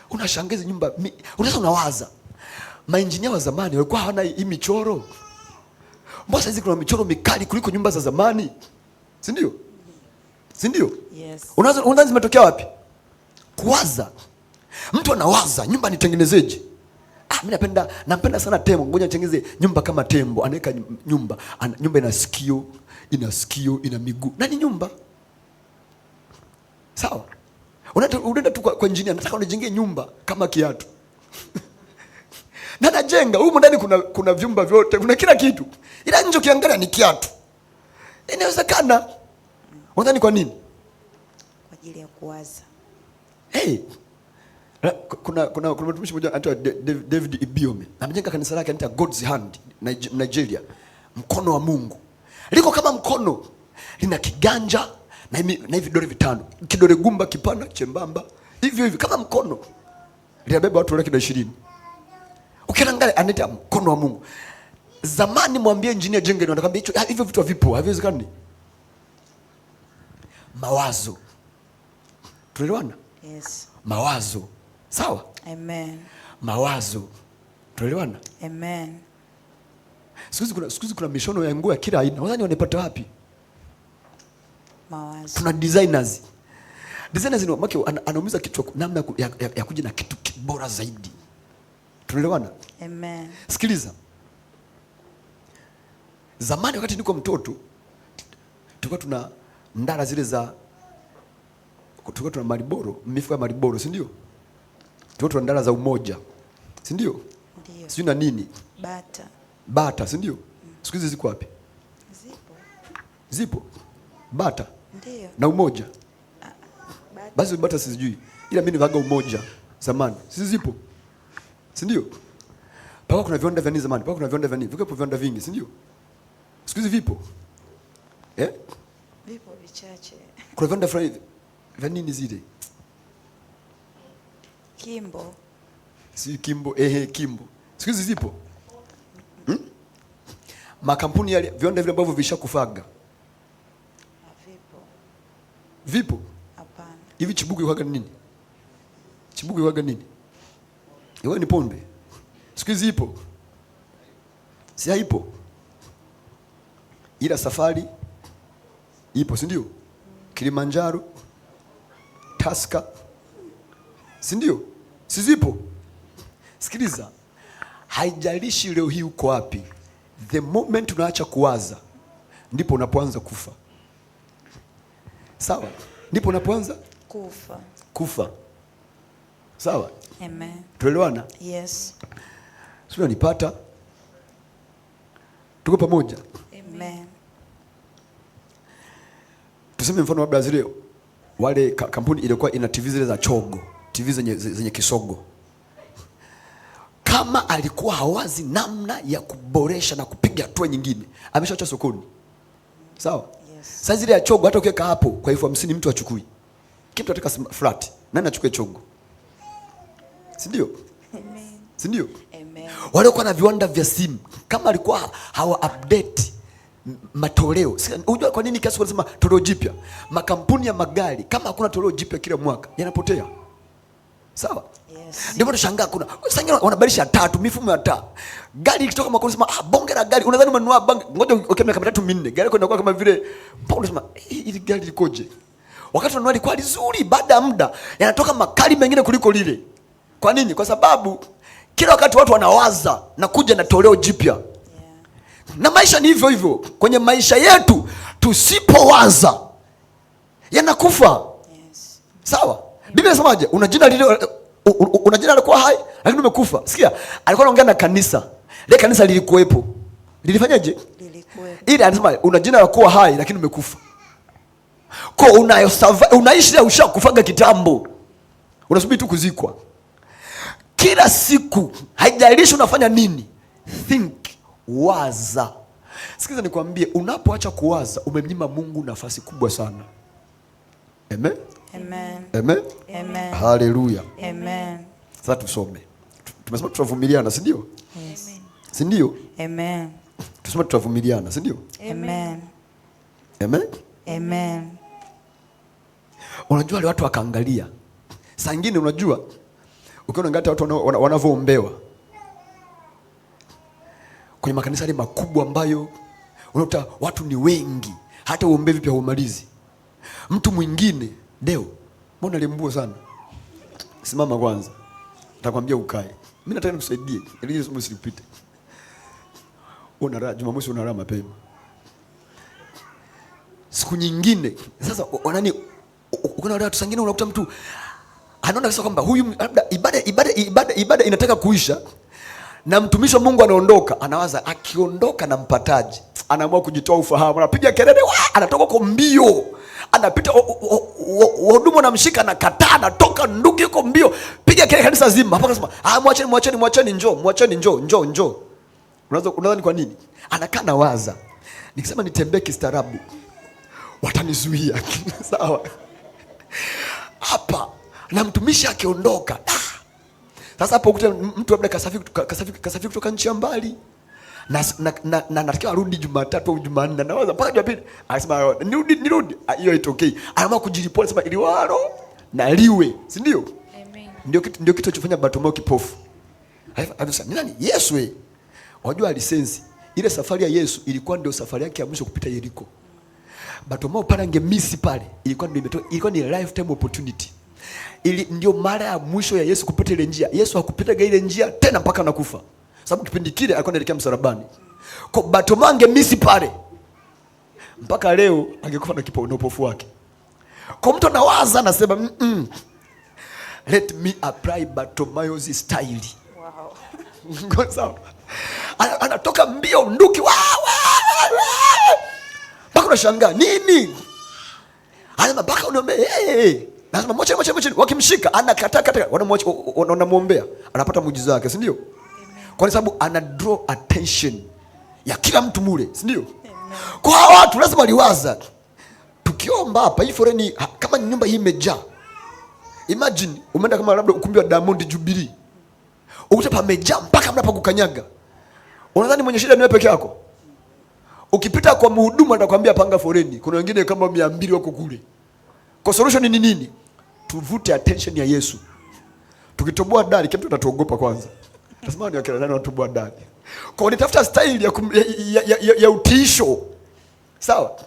Unashangaza nyumba, unaweza unawaza. Maengineer wa zamani walikuwa hawana hii michoro. Mbona saizi kuna michoro mikali kuliko nyumba za zamani? Si ndio? Si ndio? Yes. Unaanza zimetokea wapi? Kuwaza. Mtu anawaza nyumba nitengenezeje? Mimi napenda sana tembo. Ngoja nitengeze nyumba kama tembo. Anaweka nyumba. Nyumba ina sikio, ina miguu. Nani nyumba? Sawa. Unaenda tu kwa engineer, nataka unijengee nyumba kama kiatu. Na najenga, huko ndani kuna vyumba vyote, kuna kila kitu. Ila nje ukiangalia ni kiatu. Inawezekana. Unadhani kwa nini? Kwa ajili ya kuwaza. Kuna mtumishi mmoja anaitwa David Ibiome. Amejenga kanisa lake anaitwa God's Hand, Nigeria. Mkono wa Mungu. Liko kama mkono. Lina kiganja na hivi vidole vitano. Kidole gumba kipana chembamba. Hivi kama mkono. Linabeba watu laki na 20. Ukiangalia anaita mkono wa Mungu. Zamani mwambie engineer jenge ndio anakuambia hivyo vitu havipo, haviwezekani. Mawazo. Tuelewana? Yes. Mawazo. Sawa? Amen. Mawazo. Tuelewana? Amen. Siku hizi kuna mishono ya nguo ya kila aina. Unadhani wanapata wapi? Mawazo. Tuna designers. Designers ni wamake anaumiza kichwa namna ya kuja na kitu bora zaidi. Tunaelewana? Amen. Sikiliza. Zamani wakati niko mtoto tulikuwa tuna ndara zile za, tulikuwa tuna Mariboro, mifuko ya Mariboro, si ndio? Tulikuwa tuna ndara za Umoja, si ndio? Ndio. Sio na nini? Bata, si ndio? Siku hizi ziko wapi? Zipo Bata ndio na Umoja. Bata. Basi Bata sijui, ila mimi nivaga Umoja zamani. Sisi zipo, si ndio? Paka kuna viwanda vya nini zamani? Paka kuna viwanda vya nini? Vipo viwanda vingi, si ndio? Siku hizi vipo vipo vichache. Kuna viwanda fulani vya nini zile? Kimbo. Si Kimbo, Kimbo. Siku hizi zipo. Makampuni yale, viwanda vile ambavyo vishakufaga. Vipo? Hapana. Hivi Chibuku yuhaga nini? Chibuku yuhaga nini? Iwe ni pombe. Siku hizi ipo? Si haipo? Ila Safari ipo, si ndio? Kilimanjaro, Tusker, si ndio? Si zipo? Sikiliza, haijalishi leo hii uko wapi, the moment unaacha kuwaza ndipo unapoanza kufa. Sawa? Ndipo unapoanza kufa. Sawa? Amen. Tuelewana? Yes. Sio nipata? Tuko pamoja? Amen. Tuseme mfano labda zile wale kampuni ilikuwa ina TV zile za chogo, TV zenye kisogo. Kama alikuwa hawazi namna ya kuboresha na kupiga hatua nyingine, ameshaacha sokoni. Sawa? Yes. Sasa zile ya chogo hata ukiweka hapo kwa 50,000 mtu achukui. Kitu ataka flat. Nani achukue chogo? Si ndio? Amen. Si ndio? Amen. Wale kwa na viwanda vya simu, kama alikuwa hawa update matoleo. Unajua kwa nini kiasi wanasema toleo jipya? Makampuni ya magari kama hakuna toleo jipya kila mwaka yanapotea. Sawa? Yes. Ndio tunashangaa kuna sasa wanabadilisha tatu mifumo ya taa. Gari ikitoka makoni sema bonge la gari. Unadhani umenunua bangi. Ngoja ukemea kama 3 4. Gari inakuwa kama vile mbona unasema hili gari likoje? Wakati unanunua ilikuwa nzuri, baada ya muda yanatoka makali mengine kuliko lile. Kwa nini? Kwa sababu kila wakati watu wanawaza na kuja na toleo jipya. Yeah. Na maisha ni hivyo hivyo. Kwenye maisha yetu tusipowaza yanakufa. Yes. Sawa? Biblia inasemaje? Una jina lilikuwa hai lakini umekufa. Sikia, alikuwa anaongea na kanisa. Ile kanisa lilikuwepo. Lilifanyaje? Lilikuwepo. Ile anasema una jina lilikuwa hai lakini umekufa. Kwa unaishi na ushakufaga kitambo. Unasubiri tu kuzikwa. Kila siku haijalishi unafanya nini, think, waza. Sikiza nikwambie, unapoacha kuwaza umemnyima Mungu nafasi kubwa sana. Amen. Amen. Amen. Amen. Haleluya. Amen. Sasa tusome. Tumesema tutavumiliana, si ndio? Yes. Si ndio? Amen. Tuseme tutavumiliana, si ndio? Amen. Amen. Amen. Unajua wale watu wakaangalia. Saa nyingine unajua ukiona ngata watu wanavyoombewa kwenye makanisa yale makubwa ambayo unakuta watu ni wengi, hata uombe vipi haumalizi. Mtu mwingine leo, mbona lembua sana? Simama kwanza. Nitakwambia ukae. Mimi nataka nikusaidie ili somo silipite. Unara Jumamosi unara mapema. Siku nyingine sasa wanani ukiona watu sangine unakuta mtu anaona sasa kwamba huyu labda ibada inataka kuisha na mtumishi wa Mungu anaondoka, anawaza akiondoka na mpataji, anaamua kujitoa ufahamu, anapiga kelele, anatoka kwa mbio, anapita wahudumu wanamshika na kataa, anatoka nduki yuko mbio, piga kelele kanisa zima, hapa akasema mwacheni njoo. Unaweza ni kwa nini? Anakaa na waza, nikisema nitembee kistaarabu watanizuia. Sawa? Hapa na mtumishi akiondoka, sasa hapo ukuta mtu labda kasafiri kutoka nchi ya mbali na natakiwa arudi Jumatatu au Jumanne, nawaza mpaka Jumapili, anasema nirudi, hiyo haitokei. Anaamua kujilipua, anasema iliwalo na liwe, si ndio? Amen. Ndio kitu kilichofanya Bartimayo kipofu. Anasema nani? Yesu wewe. Unajua lisensi ile safari ya Yesu ilikuwa ndio safari yake ya mwisho kupita Yeriko. Bartimayo pale angemisi pale, ilikuwa ni lifetime opportunity. Ili ndio mara ya mwisho ya Yesu kupita ile njia. Yesu hakupitaga ile njia tena mpaka anakufa. Sababu kipindi kile alikuwa anaelekea msalabani. Kwa Bartimayo angemisi pale. mpaka leo angekufa na upofu wake. Kwa mtu anawaza anasema let me apply Bartimaeus style. Wow. Sawa. Anatoka mbio nduki mpaka unashangaa nini? Anasema mpaka unaombe lazima mocha. Wakimshika anakata wanamwombea, anapata muujiza wake, si ndio? Kwa sababu ana draw attention ya kila mtu mule, si ndio? Kwa watu lazima waliwaza, tukiomba hapa hii foreni kama nyumba hii imejaa. Imagine umeenda kama labda ukumbi wa Diamond Jubilee, ukute pamejaa mpaka mnapa kukanyaga. Unadhani mwenye shida ni wewe peke yako? Ukipita kwa mhudumu atakwambia panga foreni, kuna wengine kama 200 wako kule. Kwa solution ni nini? Tuvute attention ya Yesu. Tukitoboa dari kila mtu atatuogopa kwanza. Tasema ni wakina nani watuboa dari. Kwa unitafuta style ya utiisho. Sawa?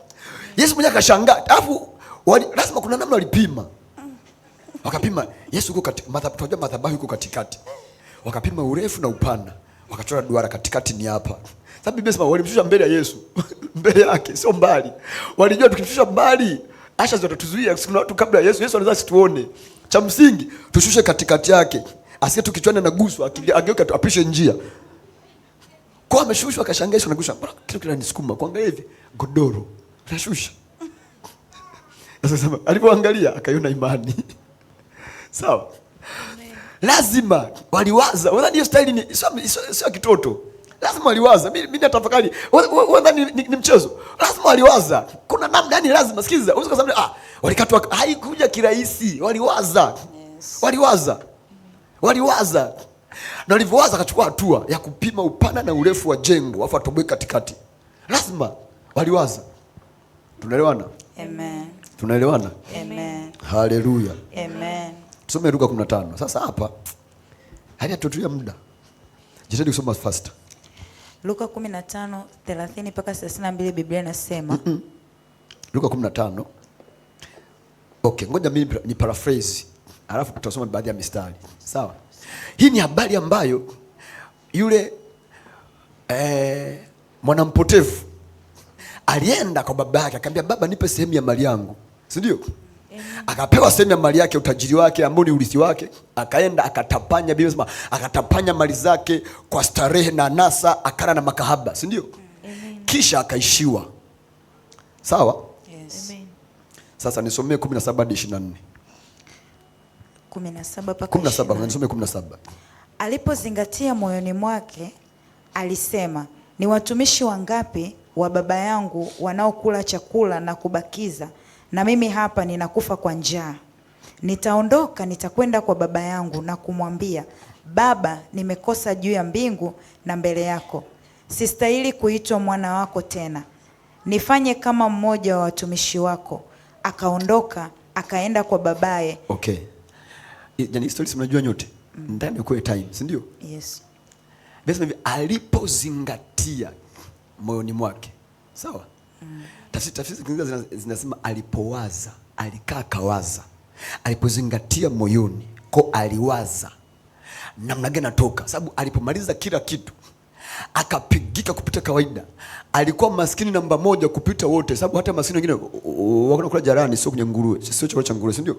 Yesu mwenyewe akashangaa. Alafu lazima kuna namna walipima. Wakapima Yesu yuko madhabahu yuko katikati. Wakapima urefu na upana. Wakachora duara katikati ni hapa. Sababu Biblia inasema walimshusha mbele ya Yesu. Mbele yake sio mbali. Walijua tukimshusha mbali asha zitatuzuia. Kuna watu kabla ya Yesu anaweza situone. Cha msingi tushushe katikati yake. Asiye tukichwana na guswa ageuka apishe njia. Kwa ameshushwa akashangaa Yesu anagusha. Kitu kinanisukuma kuangalia hivi godoro. Anashusha. Sasa alipoangalia akaiona imani. Sawa. Lazima waliwaza. Wadhani hiyo style ni sio kitoto. Lazima waliwaza. Mimi natafakari. Wadhani ni mchezo. Lazima waliwaza. Kuna namna yani lazima sikiza. Unaweza kusema walikatwa haikuja kirahisi. Waliwaza. Yes. Waliwaza. Na walivyowaza akachukua hatua ya kupima upana na urefu wa jengo afu atoboe katikati. Lazima waliwaza. Tunaelewana? Amen. Tunaelewana? Amen. Haleluya. Amen. Tusome Luka 15. Sasa hapa hadi tutulia muda. Jitahidi kusoma faster. Luka 15:30 mpaka 32 Biblia inasema. Luka 15. Okay, ngoja mimi ni paraphrase. Alafu tutasoma baadhi ya mistari. Sawa? Hii ni habari ambayo yule mwanampotevu alienda kwa baba yake akamwambia, baba nipe sehemu ya mali yangu. Si ndio? Akapewa sehemu ya mali yake, utajiri wake ambao ni urithi wake. Akaenda akatapanya, Biblia inasema akatapanya mali zake kwa starehe na anasa, akala na makahaba, si ndio? Kisha akaishiwa. Sawa? Yes. Amen. Sasa nisomee 17 hadi 24. 17 mpaka 17, nisomee 17. Alipozingatia moyoni mwake alisema, ni watumishi wangapi wa baba yangu wanaokula chakula na kubakiza, na mimi hapa ninakufa kwa njaa. Nitaondoka, nitakwenda kwa baba yangu na kumwambia, Baba, nimekosa juu ya mbingu na mbele yako. Sistahili kuitwa mwana wako tena. Nifanye kama mmoja wa watumishi wako. Akaondoka, akaenda kwa babaye. Okay. Yaani stories mnajua nyote. Ndani kwa time, si ndio? Yes. Basi alipozingatia moyoni mwake. Sawa? Tafsiri zingine zinasema alipowaza, alikaa kawaza. Alipozingatia moyoni, kwa aliwaza namna gani natoka. Sababu alipomaliza kila kitu akapigika kupita kawaida. Alikuwa maskini namba 1 kupita wote, sababu hata maskini wengine wanakula jarani, sio kwenye nguruwe, sio chakula cha nguruwe, si ndio?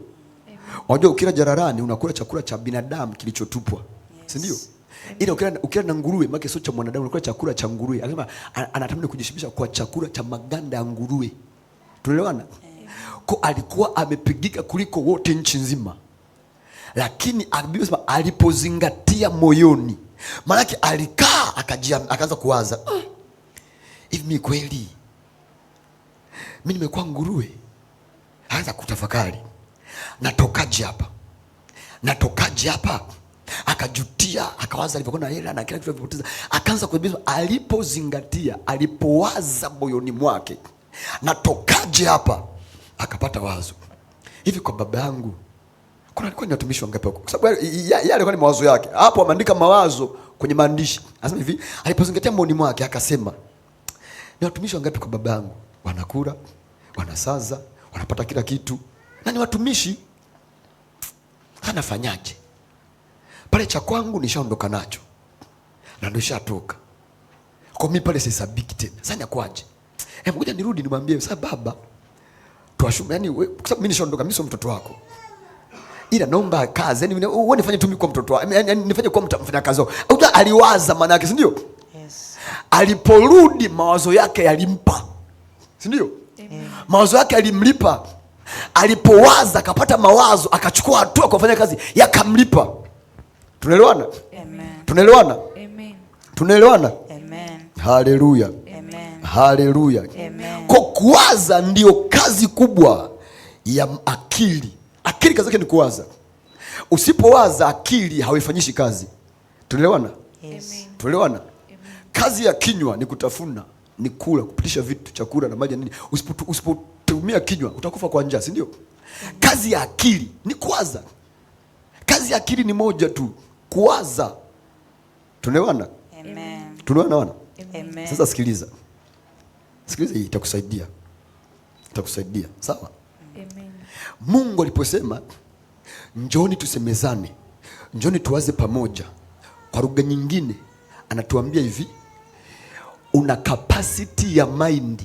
Unajua ukila jararani unakula chakula cha binadamu kilichotupwa. Yes. Si ndio? Ila ukila na nguruwe maana sio cha mwanadamu, unakula chakula cha nguruwe. Anasema anatamani kujishibisha kwa chakula cha maganda ya nguruwe. Tunaelewana? Kwa alikuwa amepigika kuliko wote nchi nzima. Lakini Biblia alipozingatia moyoni, maana alikaa akaanza kuwaza, hivi mimi kweli mimi nimekuwa nguruwe? Anza kutafakari. Natokaje hapa? Akajutia, akawaza alipokuwa na hela na kila kitu alipoteza. Akaanza kujiuliza, alipozingatia, alipowaza moyoni mwake, natokaje hapa? Akapata wazo. Hivi kwa baba yangu kuna alikuwa ni watumishi wangapi huko? Kwa sababu yale alikuwa ni mawazo yake. Hapo ameandika mawazo kwenye maandishi. Anasema hivi, alipozingatia moyoni mwake akasema, ni watumishi wangapi kwa baba yangu? Wanakula, wanasaza, wanapata kila kitu. Na ni watumishi. Anafanyaje? Pale cha kwangu nishaondoka nacho. Na ndio nishatoka. Kwa mimi pale sisabiki tena. Sasa kwaje? ngoja nirudi nimwambie sasa baba tuashume, yani kwa sababu mimi nishaondoka, mimi sio mtoto wako, ila naomba kazi, yani wewe nifanye tu mimi kwa mtoto wako, yani nifanye kwa mfanya kazi wako. Aliwaza maana yake, si ndio? Yes. Aliporudi mawazo yake yalimpa, si ndio? Mawazo yake yalimlipa. Alipowaza akapata mawazo, akachukua hatua kwa kufanya kazi, yakamlipa. Tunaelewana? Amen. Tunaelewana? Amen. Tunaelewana? Amen. Haleluya. Amen. Haleluya. Amen. Kwa kuwaza ndio kazi kubwa ya akili. Akili kazi yake ni kuwaza. Usipowaza akili haifanyishi kazi. Tunaelewana? Yes. Tunaelewana? Kazi ya kinywa ni kutafuna, ni kula, kupitisha vitu, chakula na maji nini. Usipotumia kinywa utakufa kwa njaa, si ndio? Kazi ya akili ni kuwaza. Kazi ya akili ni moja tu, kuwaza. Tunaelewana? Amen. Tunaelewana? Amen. Sasa sikiliza. Sikiliza, hii itakusaidia. Itakusaidia. Sawa? Amen. Mungu aliposema njoni tusemezane, njoni tuwaze pamoja, kwa lugha nyingine anatuambia hivi, una capacity ya mind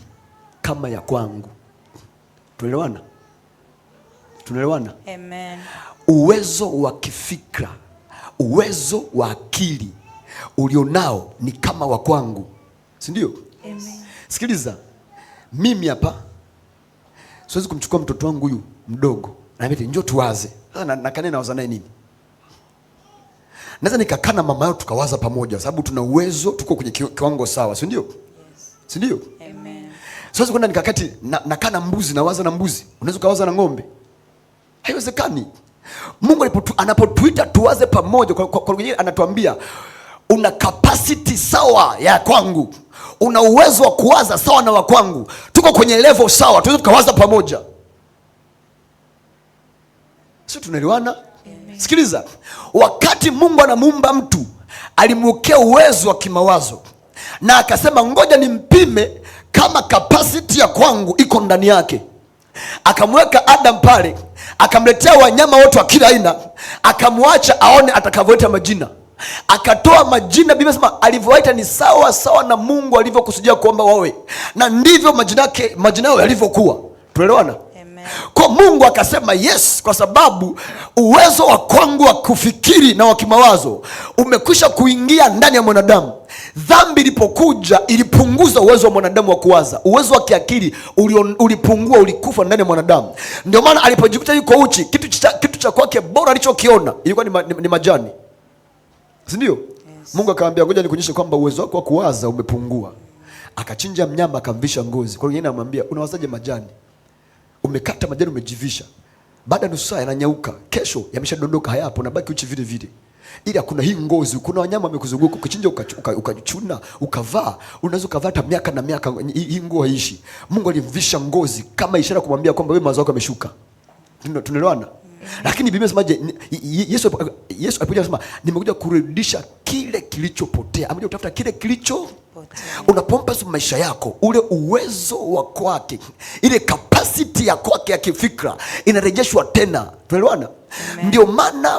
kama ya kwangu. Tunaelewana? Tunaelewana? Amen. Uwezo wa kifikra, uwezo wa akili ulionao ni kama wa kwangu, si ndio? Amen. Sikiliza, mimi hapa siwezi kumchukua mtoto wangu huyu mdogo na mimi njoo tuwaze. Sasa nakane nawaza naye nini? Naweza nikakaa na mama yao tukawaza pamoja, sababu tuna uwezo, tuko kwenye kiwango sawa, si ndio? Yes. Si ndio? Amen. Siwezi kwenda nikakati nakaa na mbuzi nawaza na mbuzi. Unaweza kuwaza na ng'ombe? Haiwezekani. Mungu anapotuita tuwaze pamoja, kwa lugha anatuambia una capacity sawa ya kwangu, una uwezo wa kuwaza sawa na wa kwangu, tuko kwenye level sawa, tuweze tukawaza pamoja. Sio, tunaelewana? Sikiliza, wakati Mungu anamuumba mtu alimwekea uwezo wa kimawazo na akasema ngoja nimpime kama capacity ya kwangu iko ndani yake. Akamweka Adam pale, akamletea wanyama wote wa kila aina, akamwacha aone atakavyoita majina. Akatoa majina, Biblia inasema alivyowaita ni sawa sawa na Mungu alivyokusudia kuomba wawe, na ndivyo majina yao yalivyokuwa. Tunaelewana? Kwa Mungu akasema yes, kwa sababu uwezo wa kwangu wa kufikiri na wa kimawazo umekwisha kuingia ndani ya mwanadamu. Dhambi ilipokuja ilipunguza uwezo wa mwanadamu wa kuwaza. Uwezo wa kiakili ulipungua, ulikufa ndani ya mwanadamu. Ndio maana alipojikuta yuko uchi, kitu cha kwake bora alichokiona ilikuwa ni majani, si ndio? Yes. Mungu akamwambia ngoja nikuonyeshe kwamba uwezo wako wa kuwaza umepungua. Akachinja mnyama akamvisha ngozi. Kwa hiyo yeye anamwambia unawazaje majani? Umekata majani umejivisha, baada ya nusu saa yananyauka, kesho yameshadondoka, hayapo, unabaki uchi vile vile. Ila kuna hii ngozi, kuna wanyama wamekuzunguka, ukichinja ukachuna ukavaa, unaweza ukavaa hata miaka na miaka, hii nguo haishi. Mungu alimvisha ngozi kama ishara kumwambia kwamba wewe mawazo yako yameshuka. Tunaelewana? Lakini Biblia inasemaje? Yesu alipokuja anasema nimekuja kurudisha kile kilichopotea. Amekuja kutafuta kile kilichopotea. Unapompa maisha yako ule uwezo wa kwake, ile capacity ya kwake ya kifikra inarejeshwa tena. Tunaelewana? Ndio maana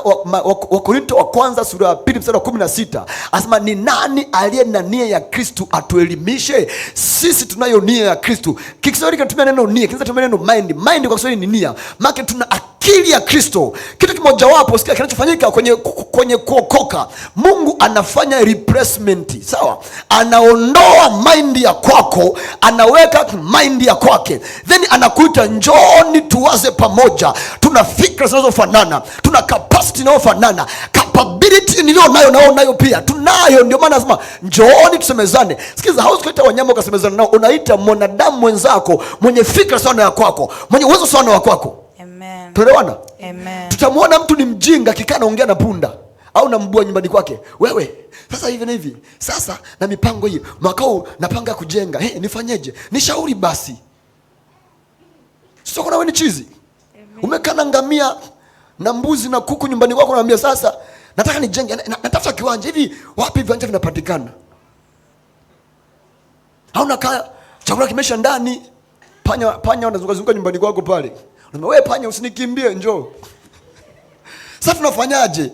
Wakorintho wa kwanza sura ya 2 mstari wa 16 anasema ni nani aliye na nia ya Kristo atuelimishe? Sisi tunayo nia ya Kristo. Kiswahili kinatumia neno nia, kinatumia neno mind. Mind kwa Kiswahili ni nia. Maana tuna akili ya Kristo. Kitu kimoja wapo sikia kinachofanyika kwenye kuokoka, Mungu anafanya replacement, sawa? Anaondoa mind ya kwako, anaweka mind ya kwake. Then anakuita njooni tuwaze pamoja. Tuna fikra zinazofanana, tuna capacity inayofanana, capability nilio nayo pia tunayo. Ndio maana nasema njooni tusemezane. Sikiza, hauwezi kuita wanyama ukasemezana nao, unaita mwanadamu mwenzako mwenye fikra sawa na ya kwako, mwenye uwezo sawa na wa kwako. Amen. Tunaelewana? Amen. Tutamwona mtu ni mjinga kikaa naongea na punda au na mbwa nyumbani kwake. Wewe sasa hivi na hivi, sasa na mipango hii, mwaka huu napanga kujenga, nifanyeje? Nishauri basi. Sio kuna wewe ni chizi. Umekaa na ngamia na mbuzi na kuku nyumbani kwako, unaambia sasa nataka nijenge, natafuta kiwanja. Hivi wapi viwanja vinapatikana? Hauna kaya, chakula kimesha ndani, panya wanazunguka nyumbani kwako pale. Unasema wewe panya usinikimbie, njoo. Sasa tunafanyaje?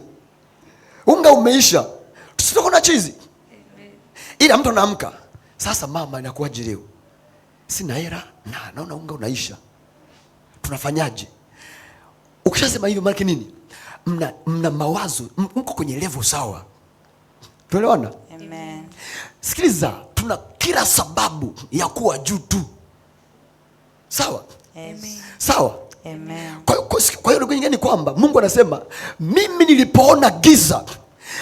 Unga umeisha. Tusitoko na chizi. Ila mtu anaamka. Sasa mama inakuwaje leo? sina hela na naona unga unaisha, tunafanyaje? Ukishasema hivyo maana nini? Mna mawazo, mko kwenye level sawa. Tuelewana? Amen. Sikiliza, tuna kila sababu ya kuwa juu tu. Sawa? Amen. Sawa? Amen. Kwa hiyo nyingine ni kwamba Mungu anasema mimi nilipoona giza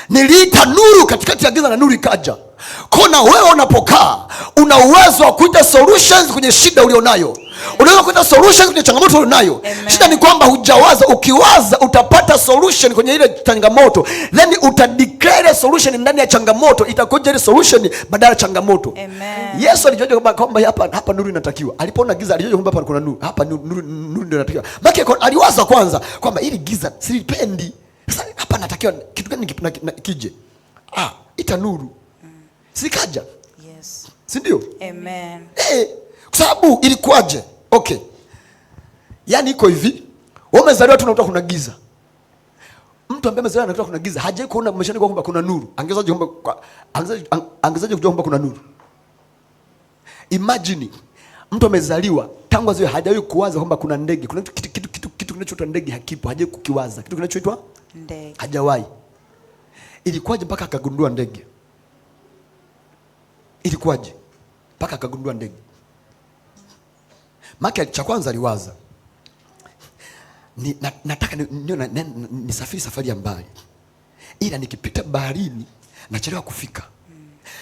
niliita nuru katikati ya giza na nuru ikaja. Kona wewe unapokaa una uwezo wa kuita solutions kwenye shida ulionayo. Unaweza kuita solutions kwenye changamoto ulionayo. Shida ni kwamba hujawaza. Ukiwaza utapata solution kwenye ile changamoto, then utadeclare solution ndani ya changamoto, itakuja ile solution badala ya changamoto. Amen. Yesu alijua kwamba hapa nuru inatakiwa. Alipoona giza alijua kwamba hapa kuna nuru. Hapa nuru ndio inatakiwa. Maana aliwaza kwanza kwamba ili giza silipendi. Sasa hapa natakiwa kitu gani kije? Ita nuru. Sikaja. Yes. Si ndio? Amen. Kwa sababu ilikuwaje? Okay. Yaani iko hivi. Wewe umezaliwa tu unakuta kuna giza. Mtu ambaye amezaliwa anakuta kuna giza, hajawahi kuona maishani kwamba kuna nuru. Angezaje kujua kwamba kuna nuru? Imagine mtu amezaliwa tangu aziwe hajawahi kuwaza kwamba kuna ndege. Kuna kitu kinachoitwa ndege hakipo, hajawahi kukiwaza. Kitu kinachoitwa ndege. Hajawahi. Ilikuwaje mpaka akagundua ndege? Ilikuwaje mpaka akagundua ndege? Maki cha kwanza aliwaza nataka nisafiri safari ya mbali, ila nikipita baharini nachelewa kufika.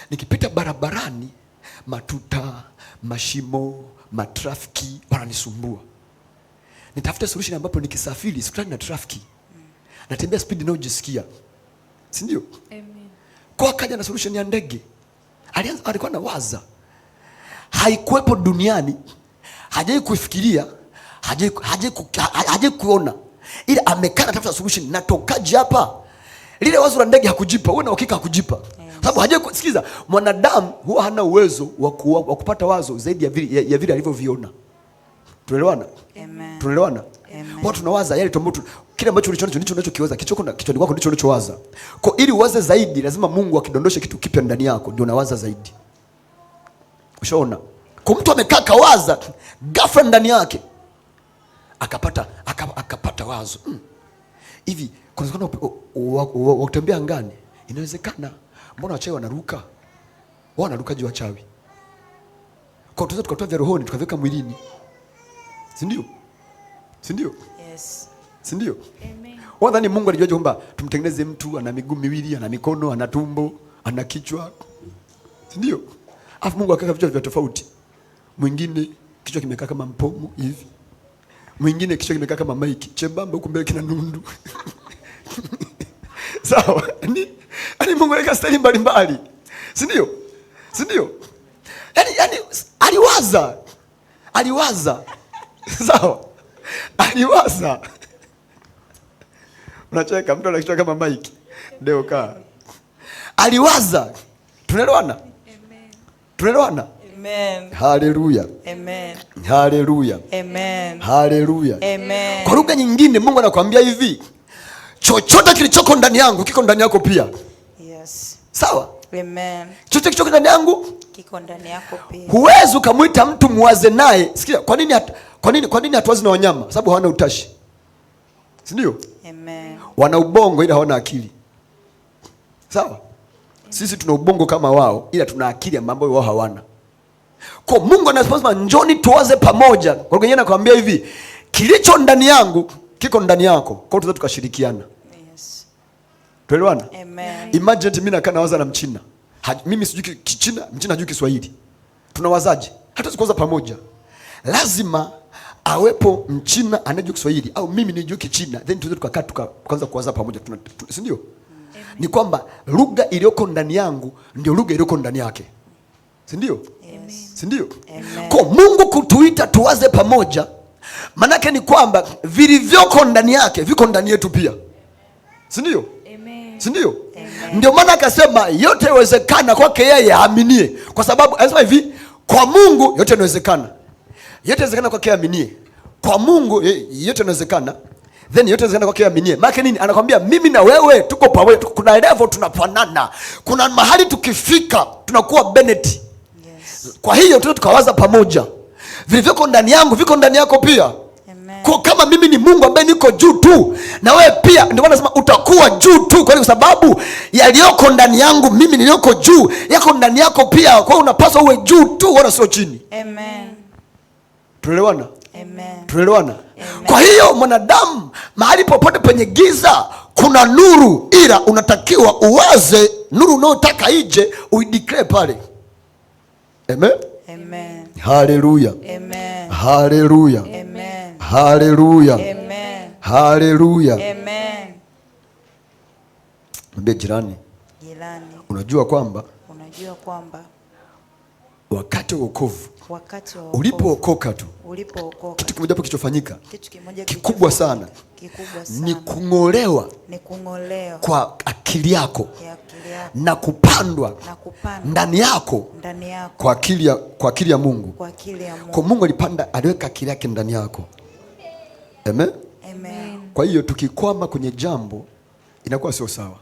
Nikipita barabarani matuta, mashimo, matrafiki wananisumbua. Nitafuta solution ambapo nikisafiri sikutani na trafiki. Natembea speed inayojisikia. Si ndio? Amen. Kwa kaja na solution ya ndege. Alikuwa anawaza. Haikuwepo duniani. Hajawahi kufikiria, hajawahi kuona. Ila amekaa tafuta solution, natokaje hapa? Lile wazo la ndege hakujipa, wewe na hakika hakujipa. Sababu hajawahi sikiza, mwanadamu huwa hana uwezo wa kupata wazo zaidi ya vile alivyoviona. Tunaelewana? Amen. Tunaelewana? Amen. Watu tunawaza yale tumbo, kile ambacho ulichonacho ndicho unachokiwaza, kichwani kwako ndicho unachowaza. Kwa ili uwaze zaidi lazima Mungu akidondoshe kitu kipya ndani yako ndio unawaza zaidi. Ushaona? Kwa mtu amekaa kawaza, ghafla ndani yake akapata wazo. Hivi kuna wakutembea angani, inawezekana. Mbona wachawi wanaruka? Wao wanarukaje wachawi? Kwa tuzo tukatoa vya rohoni tukaweka mwilini. Si ndio? Si ndio? Yes. Si ndio? Amen. Wadhani Mungu alijua kwamba tumtengeneze mtu ana miguu miwili, ana mikono, ana tumbo, ana kichwa. Si ndio? Alafu Mungu akaweka vichwa vya tofauti. Mwingine kichwa kimekaa kama mpomo hivi. Mwingine kichwa kimekaa kama maiki, chembamba huku mbele kina nundu. Sawa? Ani Mungu alika style mbalimbali. Si ndio? Si ndio? Yaani aliwaza. Sawa? Aliwaza. Unacheka, mtu ana kichwa kama maiki. Ndio kaa. Aliwaza. Tunaelewana? Amen. Tunaelewana? Amen. Haleluya. Amen. Haleluya. Amen. Haleluya. Amen. Kwa lugha nyingine Mungu anakuambia hivi, chochote kilichoko ndani yangu kiko ndani yako pia. Yes. Sawa? Amen. Chochote kilichoko ndani yangu kiko ndani yako pia. Huwezi ukamwita mtu muwaze naye. Sikia, kwa nini hatuwazi na wanyama? Sababu hawana utashi. Si ndio? Amen. Wana ubongo ila hawana akili. Sawa? Sisi tuna ubongo kama wao ila tuna akili ambayo wao hawana. Kwa Mungu anasema njoni tuwaze pamoja. Kwa hiyo anakuambia hivi, kilicho ndani yangu kiko ndani yako. Kwa hiyo tukashirikiana. Yes. Tuelewana? Amen. Imagine mimi nakaa nawaza na Mchina. Mimi sijui Kichina, Mchina hajui Kiswahili. Tunawazaje? Hatuwezi kuwaza pamoja. Lazima awepo Mchina anajua Kiswahili au mimi nijue Kichina, then tuweze tukakaa tukaanza kuwaza pamoja. Si ndio? Ni kwamba lugha iliyoko ndani yangu ndio lugha iliyoko ndani yake. Si ndio? Yes. Si ndio? Amen. Kwa Mungu kutuita tuwaze pamoja, manake ni kwamba vilivyoko ndani yake viko ndani yetu pia. Si ndio? Amen. Si ndio? Ndio maana akasema yote yawezekana kwake yeye aaminie. Kwa sababu anasema hivi, kwa Mungu yote yanawezekana. Yote yanawezekana kwake aaminie. Kwa Mungu yote yanawezekana. Then yote yanawezekana kwake aaminie. Maana nini? Anakuambia mimi na wewe tuko pamoja, kuna level tunafanana. Kuna mahali tukifika tunakuwa Bennett. Yes. Kwa hiyo tukawaza pamoja, vilivyoko ndani yangu viko ndani yako pia. Kwa kama mimi ni Mungu ambaye niko juu tu, na wewe pia, ndio maana nasema utakuwa juu tu, kwa sababu yaliyoko ndani yangu mimi niliyoko juu yako ndani yako pia. Kwa hiyo unapaswa uwe juu tu, wala sio chini. Amen. Tunaelewana? Amen. Tunaelewana? Kwa hiyo mwanadamu, mahali popote penye giza kuna nuru, ila unatakiwa uwaze nuru unayotaka ije, uideclare pale. Amen. Amen. Haleluya. Amen. Haleluya. Amen. Haleluya. Amen. Haleluya. Amen. Mwambie jirani, unajua kwamba wakati wa wokovu, ulipookoka tu, kitu kimoja hapo kilichofanyika kikubwa sana ni kung'olewa kwa akili yako na kupandwa ndani yako kwa akili ya Mungu. Kwa Mungu alipanda, aliweka akili yake ndani yako. Amen. Amen. Kwa hiyo tukikwama kwenye jambo inakuwa sio sawa.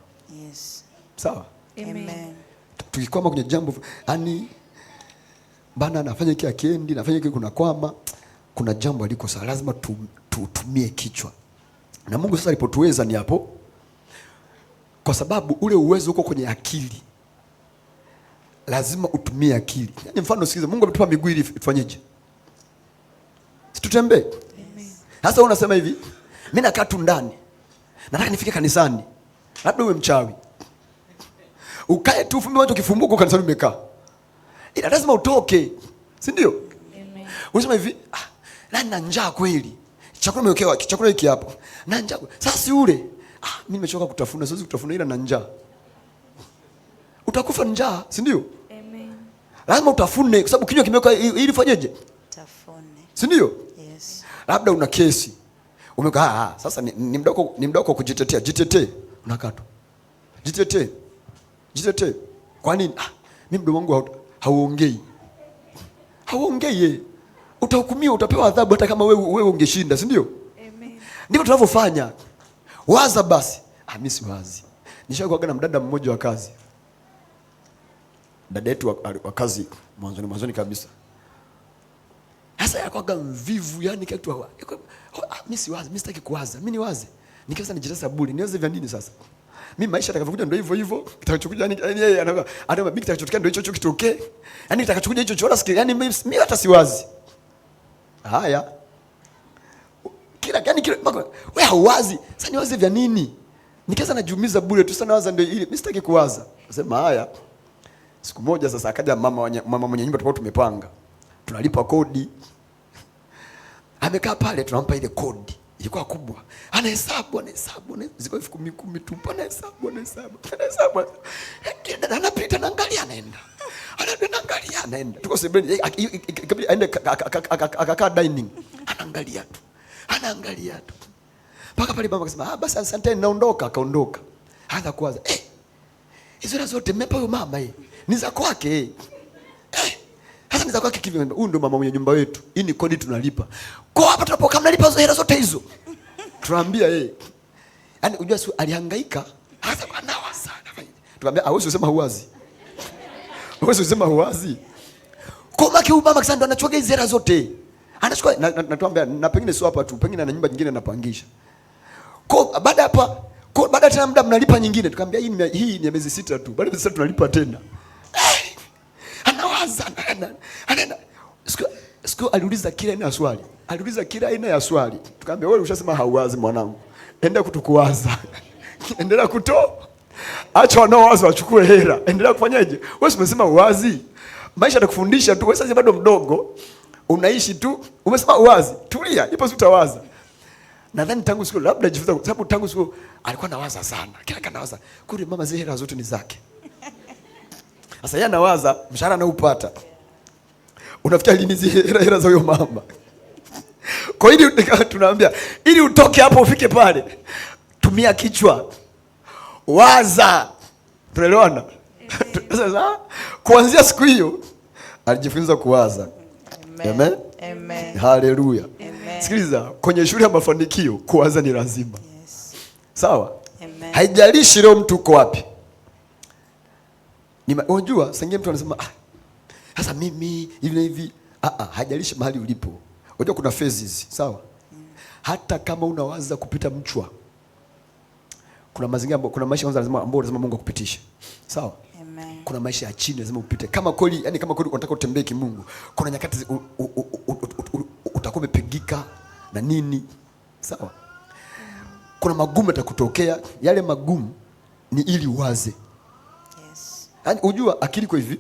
Yes. Sawa? Amen. Tukikwama kwenye jambo, yani bana nafanya hiki akiendi, nafanya hiki kuna kwama, kuna jambo aliko sawa, lazima tutumie kichwa. Na Mungu sasa alipotuweza ni hapo, kwa sababu ule uwezo uko kwenye akili, lazima utumie akili. Yaani mfano sikiza, Mungu ametupa miguu ili tufanyeje? Situtembee. Sasa unasema hivi, mimi nakaa tu ndani, nataka nifike kanisani. Labda uwe mchawi, ukae tu fumbi macho kifumbuko kanisani umekaa, ila lazima utoke, si ndio? Unasema hivi, na njaa kweli, chakula umewekewa, chakula hiki hapo, na njaa sasa, si ule mimi nimechoka kutafuna, siwezi kutafuna, ila na njaa. Utakufa njaa, si ndio? Amen. Lazima utafune, kwa sababu kinywa kimeweka ili fanyeje? Tafune, si ndio? Yes. Labda una kesi umekaa, sasa ni mdako kujitetea, jitetee, unakata jitetee. Kwa nini? Mimi mdomo wangu hauongei. Utahukumiwa, utapewa adhabu hata kama wewe ungeshinda, si ndio? Amen. Ndivyo tunavyofanya. Waza basi. Mimi si wazi. Nishakuaga na mdada mmoja wa kazi. Dada yetu wa kazi mwanzoni kabisa. Sasa yakuaga mvivu, yani kitu mimi si wazi, mimi sitaki kuwaza. Mimi ni wazi. Nikisema nijitesa bure, niwaze vya nini sasa? Mimi maisha atakavyokuja ndio hivyo, kitakachokuja yani yeye anataka mimi kitakachotokea ndio hicho kitokee. Yani kitakachokuja hicho chora sikia, yani mimi hata siwazi. Haya. Kila wewe hauwazi. Sasa niwaze vya nini? Nikaanza najiumiza bure tu, sana waza ndio ile. Mimi sitaki kuwaza. Nasema haya. Siku moja sasa akaja mama mwenye nyumba, tulikuwa tumepanga. Tunalipa kodi. Amekaa pale, tunampa ile kodi. Ilikuwa kubwa. Anahesabu ziko 10,000 tu. Anahesabu. Anapita naangalia anaenda. Tuko sebeni, ikabidi aende akakaa dining. Anaangalia tu. Paka pale mama akasema, basi asante naondoka, akaondoka. Hata kuwaza, hizo hela zote mmepa huyo mama ni za kwake. Hasa ni za kwake kivi. Huyu ndo mama mwenye nyumba wetu. Hii ni kodi tunalipa. Kwa hapa tunapokaa mnalipa hizo hela zote hizo. Tunaambia yaani unajua si alihangaika, hasa anawa sana. Tukamwambia hawezi kusema huwazi. Kwa maana huyu mama ndo anachukua hizo hela zote. Anachukua na tuambia, na pengine sio hapa tu, pengine na nyumba nyingine anapangisha. Kwa baada tena muda mnalipa nyingine. Tukamwambia hii ni miezi 6 tu. Baada ya miezi 6 tunalipa tena. Anawaza anaenda. Siku aliuliza kila aina ya swali. Tukamwambia wewe ushasema hauwazi mwanangu. Endelea kutukuwaza. Endelea kutoa. Acha wanaowaza wachukue hela. Endelea kufanyaje? Wewe umesema uwazi. Maisha yatakufundisha tu. Wewe sasa bado mdogo. Unaishi tu. Umesema uwazi. Tulia, ipo utawaza. Nadhani tangu siku labda jifunza, kwa sababu tangu siku alikuwa anawaza sana. Kila kanawaza, kule mama zile hela zote ni zake. Sasa yeye anawaza mshahara anaupata. Unafikia lini zile hela za huyo mama? Kwa hiyo tunaambia ili utoke hapo ufike pale, tumia kichwa. Waza. Tunaelewana? Sasa kuanzia siku hiyo alijifunza kuwaza. Amen. Amen. Haleluya. Sikiliza, kwenye shule ya mafanikio kuwaza ni lazima. Yes. Sawa? Amen. Haijalishi leo mtu uko wapi. Unajua, sengine mtu anasema sasa mimi hivi na hivi. Hajalishi mahali ulipo. Unajua kuna phases, sawa? Hata kama unawaza kupita mchwa, kuna mazingira, kuna maisha kwanza ambao lazima Mungu akupitishe. Sawa? Amen. Kuna maisha ya chini lazima upite. Kama kweli, yani kama kweli unataka utembee kimungu, kuna nyakati utakuwa umepigika na nini. Sawa? Kuna magumu yatakutokea, yale magumu ni ili uwaze. Yes. Yaani unajua akili kwa hivi.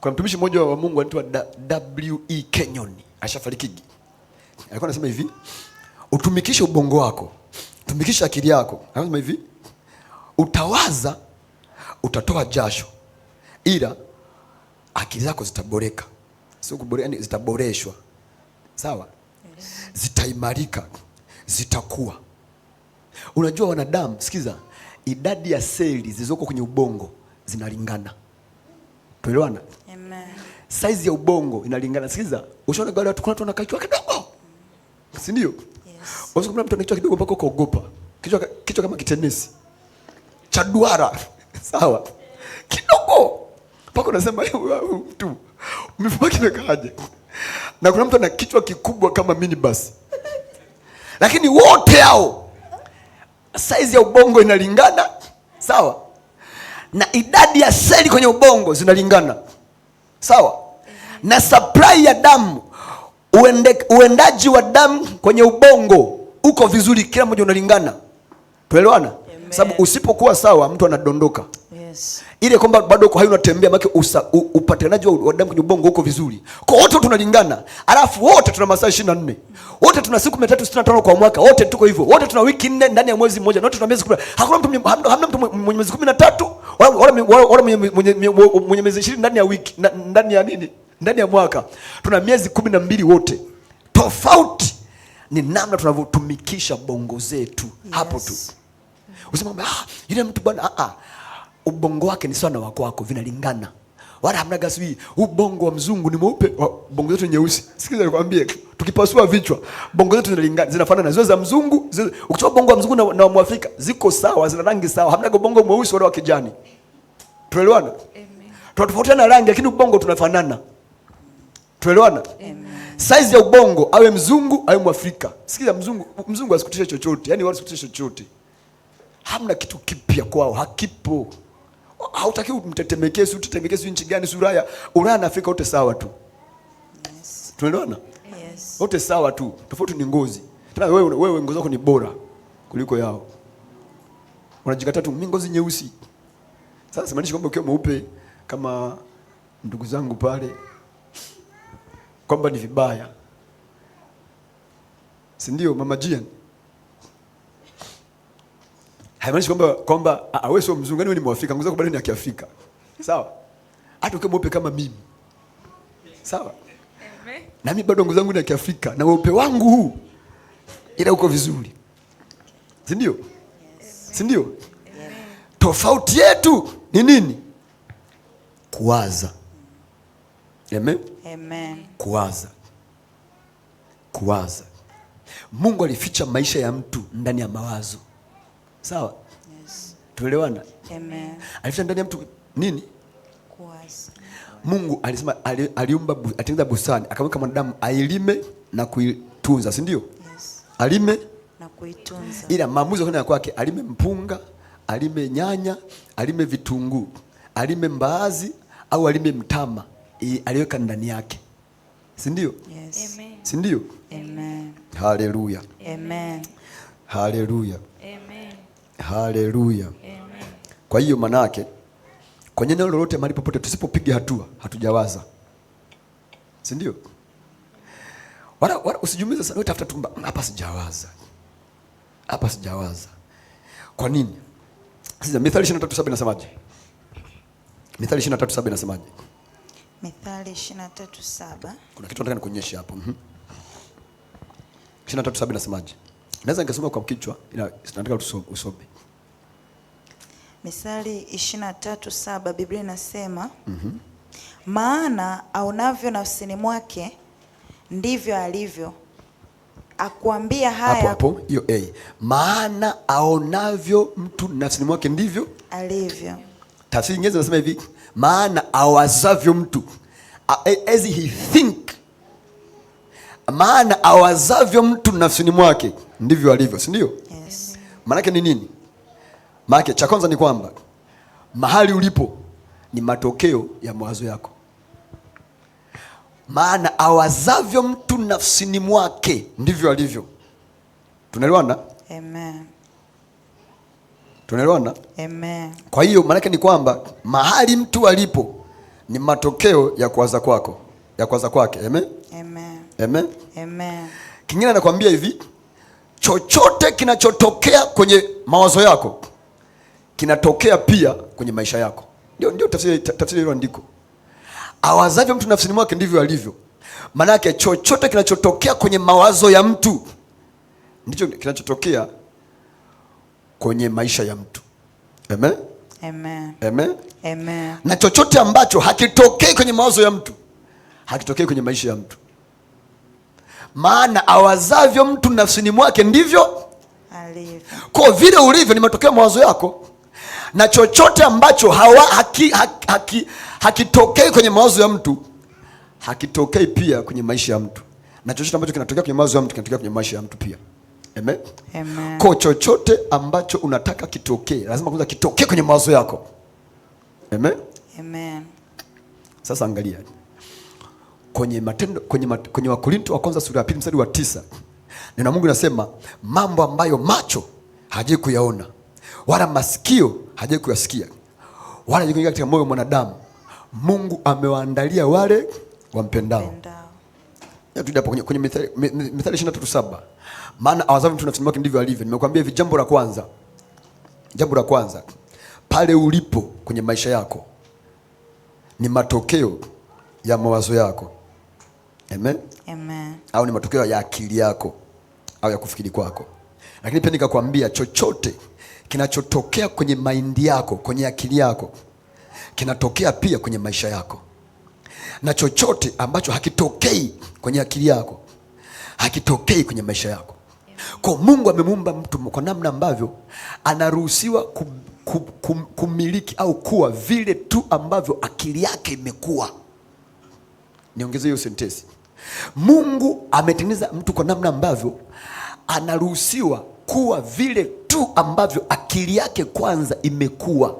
Kuna mtumishi mmoja wa Mungu anaitwa W.E. Kenyon, ashafariki. Alikuwa anasema hivi, utumikishe ubongo wako, tumikisha akili yako. Anasema hivi, utawaza, utatoa jasho, ila akili zako zitaboreka. Sio kuboreka, yani zitaboreshwa. Sawa? Yes. Zitaimarika, zitakuwa. Unajua wanadamu, sikiza, idadi ya seli zilizoko kwenye ubongo zinalingana. Tuelewana? Amen. Size ya ubongo inalingana. Sikiza, ushaona gari watu kuna watu wanakaa kichwa kidogo. Si ndio? Yes. Unaweza kumwona mtu ana kichwa kidogo mpaka ukaogopa. Kichwa kama kitenesi cha duara. Sawa? Kidogo. Mpaka unasema huyu mtu umefupa kimekaaje? Na kuna mtu ana kichwa kikubwa kama minibus. Lakini wote hao size ya ubongo inalingana. Sawa? Na idadi ya seli kwenye ubongo zinalingana. Sawa? Na supply ya damu, uendaji wa damu kwenye ubongo uko vizuri, kila mmoja unalingana. Tuelewana? Sababu usipokuwa sawa mtu anadondoka. Yes. Ile kwamba bado uko hai unatembea, maana upatikanaji wa damu kwenye ubongo uko vizuri. Kwa wote tunalingana. Alafu wote tuna masaa 24. Wote tuna siku 365 kwa mwaka. Wote tuko hivyo. Wote tuna wiki 4 ndani ya mwezi mmoja. Wote tuna miezi 10. Hamna mtu mwenye miezi 13 wala mwenye miezi 20 ndani ya wiki, ndani ya nini? Ndani ya mwaka. Tuna miezi 12 wote. Tofauti ni namna tunavyotumikisha bongo zetu. Yes. Hapo tu. Usimwambie yule mtu bwana ubongo wake ni sawa na wako wako, vinalingana. Wala hamna gaswi, ubongo wa mzungu ni mweupe, bongo zetu nyeusi. Sikiza nikwambie, tukipasua vichwa, bongo zetu zinalingana, zinafanana. Zile za mzungu, ukichukua bongo wa mzungu na Mwafrika, ziko sawa, zina rangi sawa. Hamna bongo mweusi wala wa kijani. Tuelewana? Amen. Tunatofautiana rangi lakini ubongo tunafanana. Tuelewana? Amen. Size ya ubongo, awe mzungu, awe Mwafrika. Sikiza, mzungu asikutishe chochote. Yaani wala asikutishe chochote. Hamna kitu kipya kwao, hakipo. Hautaki umtetemekee, utetemekee nchi gani, Ulaya na Afrika wote sawa tu. Yes. Tunaelewana? Yes. Wote sawa tu. Tofauti ni ngozi. Tena wewe ngozi yako ni bora kuliko yao. Unajikata tu ngozi nyeusi. Sasa simaanishi kwamba ukiwa mweupe kama ndugu zangu pale kwamba ni vibaya. Si ndio Mama Jian? Haimaanishi kwamba wewe sio mzungu, wewe ni Mwafrika, ngozi yako bado ni ya Kiafrika. Sawa? Hata ukiwa mweupe kama mimi. Sawa? Amen. Na mimi bado ngozi yangu ni ya Kiafrika na weupe wangu huu ila uko vizuri. Si ndio? Yes. Si ndio? Amen. Tofauti yetu ni nini? Kuwaza. Amen. Amen. Kuwaza. Mungu alificha maisha ya mtu ndani ya mawazo. Sawa? Yes. Tuelewana? Amen. Alificha ndani ya mtu nini? Kuwaza. Mungu alisema aliumba, atengeneza bustani, akamweka mwanadamu ailime na kuitunza, si ndio? Yes. Alime na kuitunza. Ila maamuzi yake kwake, alime mpunga, alime nyanya, alime vitunguu, alime mbaazi au alime mtama, aliweka ndani yake. Si ndio? Yes. Amen. Si ndio? Amen. Haleluya. Amen. Haleluya. Amen. Haleluya. Amen. Kwa hiyo manake kwenye neno lolote mahali popote tusipopiga hatua hatujawaza. Si ndio? Wala usijumize sana utafuta tumba. Hapa sijawaza. Kwa nini? Sasa Mithali 23:7 inasemaje? Mithali 23:7 inasemaje? Mithali 23:7. Kuna kitu nataka nikuonyeshe hapo. 23:7 inasemaje? Naweza nikasoma kwa kichwa, ila nataka usome. Mithali 23:7 Biblia inasema, maana aonavyo nafsini mwake ndivyo alivyo. Akuambia haya hapo hiyo maana aonavyo mtu nafsini mwake ndivyo alivyo. Tafsiri nyingine zinasema hivi, maana awazavyo mtu as he think, maana awazavyo mtu nafsini mwake ndivyo alivyo, si ndio? Yes. Maana ni nini? Maana cha kwanza ni kwamba mahali ulipo ni matokeo ya mawazo yako. Maana awazavyo mtu nafsini mwake ndivyo alivyo. Tunaelewana? Amen. Tunaelewana? Amen. Kwa hiyo maana ni kwamba mahali mtu alipo ni matokeo ya kuwaza kwako, ya kuwaza kwake. Amen. Amen. Amen. Amen. Kingine nakwambia hivi, chochote kinachotokea kwenye mawazo yako kinatokea pia kwenye maisha yako. Ndio tafsiri hilo andiko. Awazavyo mtu nafsini mwake ndivyo alivyo. Maana yake chochote kinachotokea kwenye mawazo ya mtu ndicho kinachotokea kwenye maisha ya mtu. Amen. Amen. Amen. Amen. Na chochote ambacho hakitokei kwenye mawazo ya mtu hakitokei kwenye maisha ya mtu. Maana awazavyo mtu nafsini mwake ndivyo alivyo. Kwa vile ulivyo ni matokeo ya mawazo yako. Na chochote ambacho hakitokei kwenye mawazo ya mtu hakitokei pia kwenye maisha ya mtu. Na chochote ambacho kinatokea kwenye mawazo ya mtu kinatokea kwenye maisha ya mtu pia. Amen. Amen. Kwa chochote ambacho unataka kitokee lazima kwanza kitokee kwenye mawazo yako. Amen. Amen. Sasa angalia kwenye Matendo, kwenye Wakorintho wa kwanza sura ya 2 mstari wa 9, neno Mungu linasema mambo ambayo macho hajai kuyaona wala masikio hajai kuyasikia wala hajaingia katika moyo wa mwanadamu, Mungu amewaandalia wale wampendao. Tuende hapo kwenye Mithali 23:7. Maana awazavyo mtu nafsini mwake ndivyo alivyo. Nimekuambia hivi, jambo la kwanza pale ulipo kwenye maisha yako ni matokeo ya mawazo yako. Amen. Amen. Au ni matokeo ya akili yako au ya kufikiri kwako. Lakini pia nikakwambia chochote kinachotokea kwenye maindi yako, kwenye akili yako kinatokea pia kwenye maisha yako. Na chochote ambacho hakitokei kwenye akili yako hakitokei kwenye maisha yako. Kwa Mungu amemuumba mtu kwa namna ambavyo anaruhusiwa kumiliki au kuwa vile tu ambavyo akili yake imekuwa. Niongeze hiyo sentensi. Mungu ametengeneza mtu kwa namna ambavyo anaruhusiwa kuwa vile tu ambavyo akili yake kwanza imekuwa.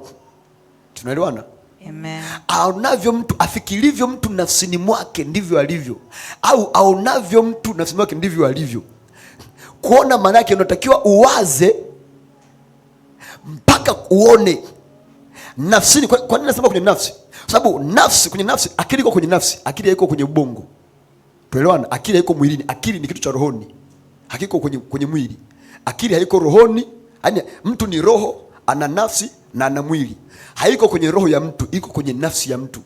Tunaelewana? Amen. Aonavyo mtu, afikirivyo mtu nafsini mwake ndivyo alivyo, au aonavyo mtu nafsini mwake ndivyo alivyo. Kuona maana yake unatakiwa uwaze mpaka uone nafsini. Kwa nini nasema kwenye nafsi? Sababu nafsi, kwenye nafsi, akili iko kwenye nafsi, akili haiko kwenye ubongo. Tuelewana? Akili haiko mwilini, akili ni kitu cha rohoni. Hakiko kwenye mwili. Akili haiko rohoni. Yaani mtu ni roho, ana nafsi na ana mwili. Haiko kwenye roho ya mtu, iko kwenye nafsi ya mtu.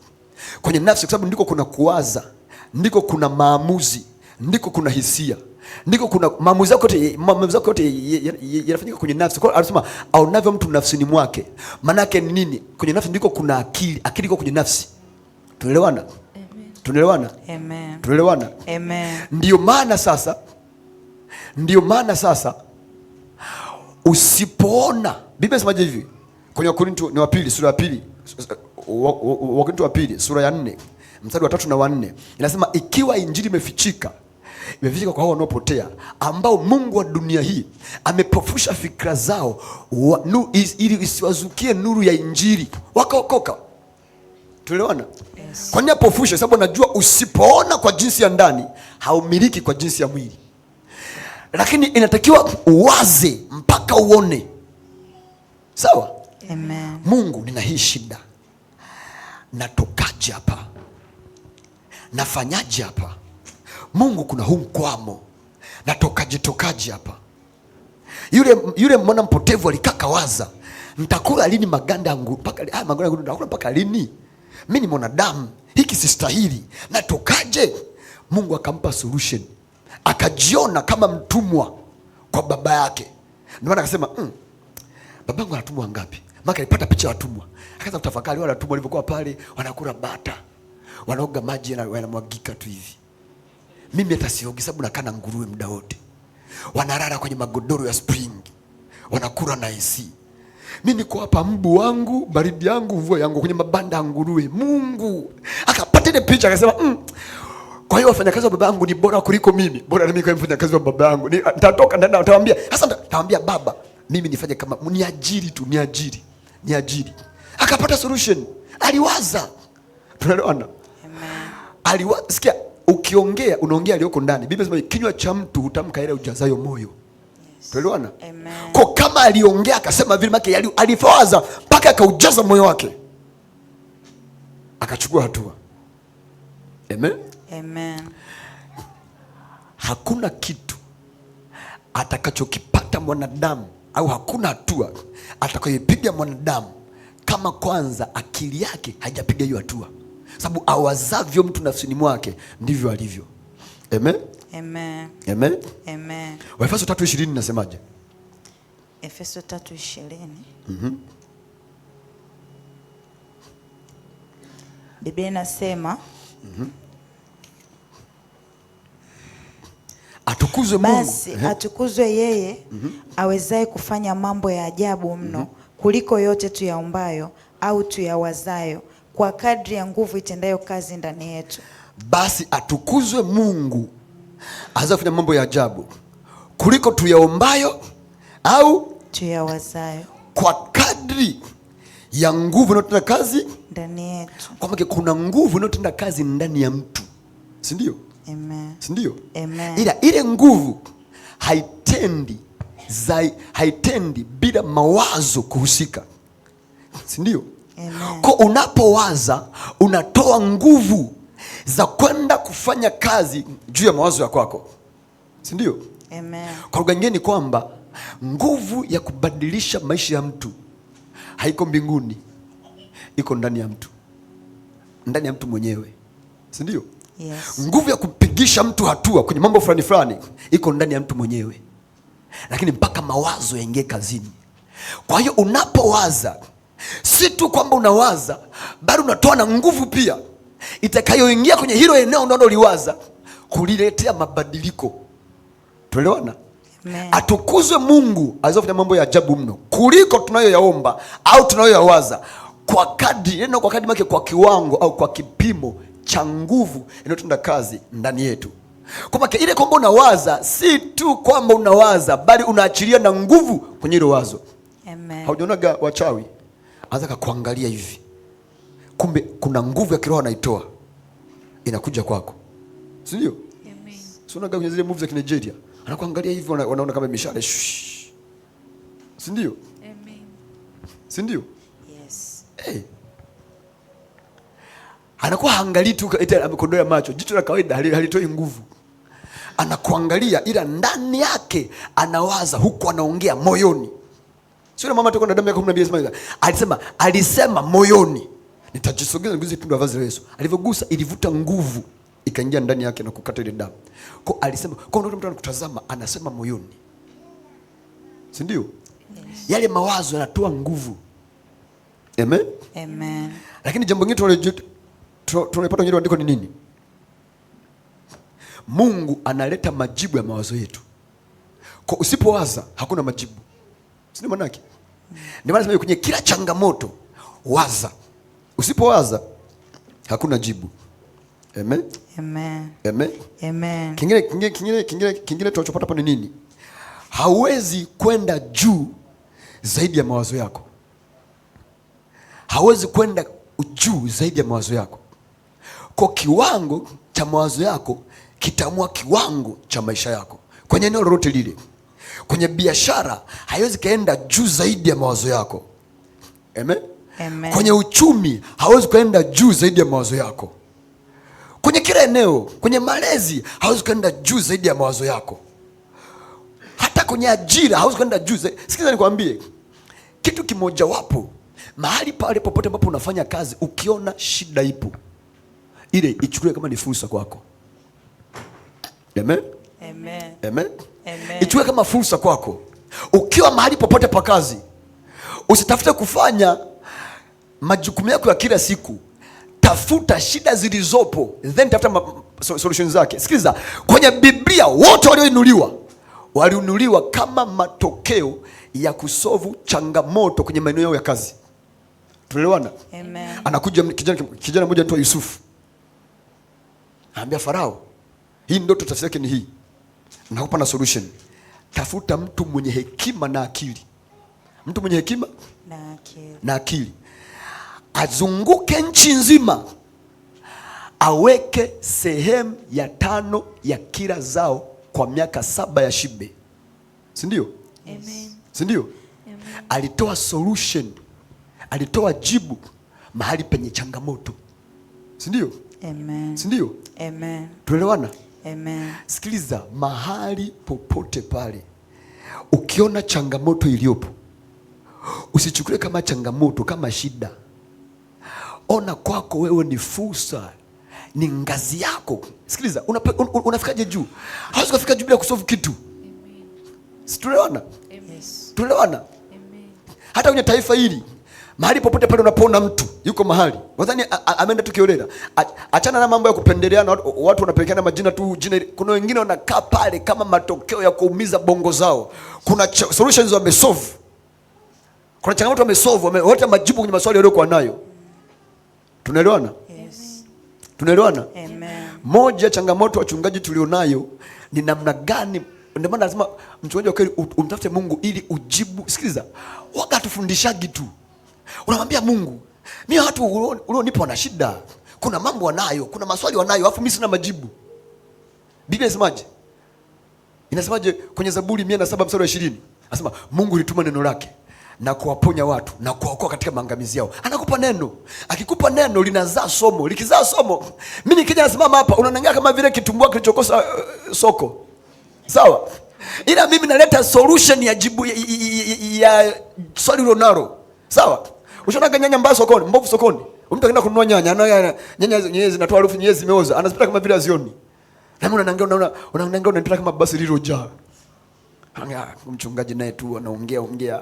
Kwenye nafsi kwa sababu ndiko kuna kuwaza, ndiko kuna maamuzi, ndiko kuna hisia, ndiko kuna maamuzi yako yote yanafanyika kwenye nafsi. Kwa hiyo anasema aonavyo mtu nafsini mwake. Maana yake ni nini? Kwenye nafsi ndiko kuna akili, akili iko kwenye nafsi. Tunaelewana? Amen. Tunaelewana? Amen. Tunaelewana? Amen. Ndio maana sasa usipoona, Biblia inasema hivi kwenye Wakorintho ni wa pili sura ya pili, Wakorintho wa pili sura ya 4 mstari wa 3 na 4, inasema ikiwa injili imefichika kwa hao wanaopotea, ambao Mungu wa dunia hii amepofusha fikra zao ili isiwazukie nuru ya injili, wakaokoka. Tuelewana? Yes. Kwa nini apofusha? Sababu anajua usipoona kwa jinsi ya ndani haumiliki kwa jinsi ya mwili. Lakini inatakiwa uwaze mpaka uone. Sawa? Amen. Mungu, nina hii shida, natokaje hapa? Nafanyaje hapa? Mungu, kuna huu mkwamo, natokaje hapa? Yule mwana mpotevu alikaa kawaza, nitakula lini maganda yangu? Mpaka maganda yangu nitakula mpaka lini? Mimi ni mwanadamu, hiki sistahili, natokaje? Mungu akampa solution. Akajiona kama mtumwa kwa baba yake. Ndio maana akasema, babangu anatumwa ngapi? Maka alipata picha ya watumwa. Akaanza kutafakari wale watumwa walivyokuwa pale, wanakula bata, wanaoga maji yanamwagika tu hivi. Mimi hata siogi sababu nakaa na nguruwe muda wote. Wanalala kwenye magodoro ya spring, wanakula na AC. mimi niko hapa, mbu wangu, baridi yangu, mvua yangu, kwenye mabanda ya nguruwe. Mungu akapata ile picha akasema kwa hiyo wafanyakazi wa baba yangu ni bora kuliko mimi. Bora mimi kama mfanyakazi wa baba yangu. Nitatoka ndani nitawaambia. Sasa nitawaambia baba, mimi nifanye kama niajiri tu, niajiri. Akapata solution. Aliwaza. Tunaelewana? Amen. Sikia, ukiongea unaongea aliyoko ndani. Biblia inasema kinywa cha mtu hutamka ile ujazayo moyo. Yes. Tunaelewana? Amen. Kwa kama aliongea akasema vile maki alifawaza mpaka akaujaza moyo wake. Akachukua hatua. Amen. Amen. Hakuna kitu atakachokipata mwanadamu au hakuna hatua atakayopiga mwanadamu kama kwanza akili yake haijapiga hiyo hatua. Sababu awazavyo mtu nafsini mwake ndivyo alivyo. Amen. Amen. Amen. Amen. Waefeso 3:20 nasemaje? Efeso 3:20. Biblia inasema atukuzwe Mungu. Basi atukuzwe yeye awezaye kufanya mambo ya ajabu mno kuliko yote tuyaombayo au tuyawazayo, kwa kadri ya nguvu itendayo kazi ndani yetu. Basi atukuzwe Mungu awezaye kufanya mambo ya ajabu kuliko tuyaombayo au tuyawazayo, kwa kadri ya nguvu inayotenda kazi ndani yetu. Kwa maana kuna nguvu inayotenda kazi ndani ya mtu, si ndio? Amen. Si ndio? Amen. Ila ile nguvu haitendi bila mawazo kuhusika, si ndio? Amen. Kwa unapowaza unatoa nguvu za kwenda kufanya kazi juu ya mawazo ya kwako, si ndio? Amen. Kwa lugha nyingine ni kwamba nguvu ya kubadilisha maisha ya mtu haiko mbinguni, iko ndani ya mtu mwenyewe, si ndio? Yes. Nguvu ya kupigisha mtu hatua kwenye mambo fulani fulani iko ndani ya mtu mwenyewe, lakini mpaka mawazo yaingie kazini. Kwa hiyo unapowaza, si tu kwamba unawaza, bali unatoa na nguvu pia itakayoingia kwenye hilo eneo unaloliwaza kuliletea mabadiliko. Tuelewana? Atukuzwe Mungu azofanya mambo ya ajabu mno kuliko tunayoyaomba au tunayoyawaza, kwa kadri make, kwa kiwango au kwa kipimo cha nguvu inayotenda kazi ndani yetu. Kwa maana ile kwamba unawaza, si tu kwamba unawaza, bali unaachilia na nguvu kwenye ile wazo. Amen. Haujaonaga wachawi anataka kuangalia hivi, kumbe kuna nguvu ya kiroho anaitoa inakuja kwako, si ndio? Amen. Si unaga kwenye zile movies za Nigeria, anakuangalia hivi, wanaona kama mishale, si ndio? Amen. Si ndio? Yes. Anakuwa haangalii tu eti amekondoa macho, jicho la kawaida halitoi nguvu. Anakuangalia ila ndani yake anawaza, huku anaongea moyoni. Sio mama tuko na damu yake 12 alisema moyoni, nitajisogeza niguze tundu la vazi la Yesu. Alivyogusa ilivuta nguvu ikaingia ndani yake na kukata ile damu. Kwa alisema, kwa ndio mtu anakutazama anasema moyoni, si ndio? Yes. Yale mawazo yanatoa nguvu. Amen. Amen. Lakini jambo lingine tunalipata kwenye andiko ni nini? Mungu analeta majibu ya mawazo yetu. Kwa usipowaza hakuna majibu, si maana yake? Ndio maana nasema kwenye kila changamoto waza. Usipowaza hakuna jibu. Amen. Amen. Amen. Amen. Kingine tunachopata hapa ni nini? Hauwezi kwenda juu zaidi ya mawazo yako. Hauwezi kwenda juu zaidi ya mawazo yako. Kwa kiwango cha mawazo yako kitaamua kiwango cha maisha yako. Kwenye eneo lolote lile. Kwenye biashara haiwezi kaenda juu zaidi ya mawazo yako. Amen. Amen. Kwenye uchumi hauwezi kaenda juu zaidi ya mawazo yako. Kwenye kila eneo, kwenye malezi hauwezi kaenda juu zaidi ya mawazo yako. Hata kwenye ajira hauwezi kaenda juu zaidi. Sikiza nikwambie kitu kimoja wapo, mahali pale popote ambapo unafanya kazi, ukiona shida ipo, ile ichukue kama ni fursa kwako. Amen. Amen. Amen. Amen. Ichukue kama fursa kwako. Ukiwa mahali popote pa kazi, usitafute kufanya majukumu yako ya kila siku. Tafuta shida zilizopo, then tafuta solutions zake. Sikiliza, kwenye Biblia wote walioinuliwa waliinuliwa kama matokeo ya kusolve changamoto kwenye maeneo yao ya kazi. Tunaelewana? Amen. Anakuja kijana mmoja anaitwa Yusufu. Anambia Farao, hii ndoto tafsiri yake ni hii. Nakupa na solution. Tafuta mtu mwenye hekima na akili. Mtu mwenye hekima na akili. Azunguke nchi nzima. Aweke sehemu ya 5 ya kila zao kwa miaka 7 ya shibe. Si ndio? Amen. Si ndio? Alitoa solution. Alitoa jibu mahali penye changamoto. Si ndio? Amen. Si ndio? Amen. Tuelewana? Amen. Sikiliza, mahali popote pale ukiona changamoto iliyopo, usichukulie kama changamoto, kama shida. Ona kwako wewe ni fursa, ni ngazi yako. Sikiliza, unafikaje juu? Hauwezi kufika juu bila kusolve kitu. Si tuelewana? Yes. Tuelewana? Hata kwenye taifa hili, mahali popote pale unapoona mtu yuko mahali, wadhani ameenda tu kiolela. Achana na mambo ya kupendeleana, watu wanapelekana majina tu jina. Kuna wengine wanakaa pale kama matokeo ya kuumiza bongo zao. Kuna solutions wamesolve. Kuna changamoto wamesolve, wote majibu kwenye maswali waliokuwa nayo. Tunaelewana? Yes. Tunaelewana? Amen. Moja changamoto wachungaji tulionayo ni namna gani. Ndio maana lazima mchungaji wa kweli umtafute Mungu ili ujibu. Sikiliza, wakatufundishaji tu. Unamwambia Mungu, mimi watu ulionipa wana shida. Kuna mambo wanayo, kuna maswali wanayo, afu mimi sina majibu. Biblia inasemaje? Inasemaje kwenye Zaburi 107:20? Anasema Mungu alituma neno lake na kuwaponya watu na kuwaokoa katika maangamizi yao. Anakupa neno. Akikupa neno linazaa somo. Likizaa somo, mimi nikija nasimama hapa unanangaa kama vile kitumbua kilichokosa soko. Sawa? Ila mimi naleta solution ya jibu ya swali ulilonalo. Sawa? Ushaona nyanya mbaya sokoni, mbovu sokoni. Mtu anaenda kununua nyanya, nyanya zinatoa harufu, nyanya zimeoza. Anazipita kama vile azioni. Na mimi unanangaa unanipita kama basi lililojaa. Mchungaji naye tu anaongea.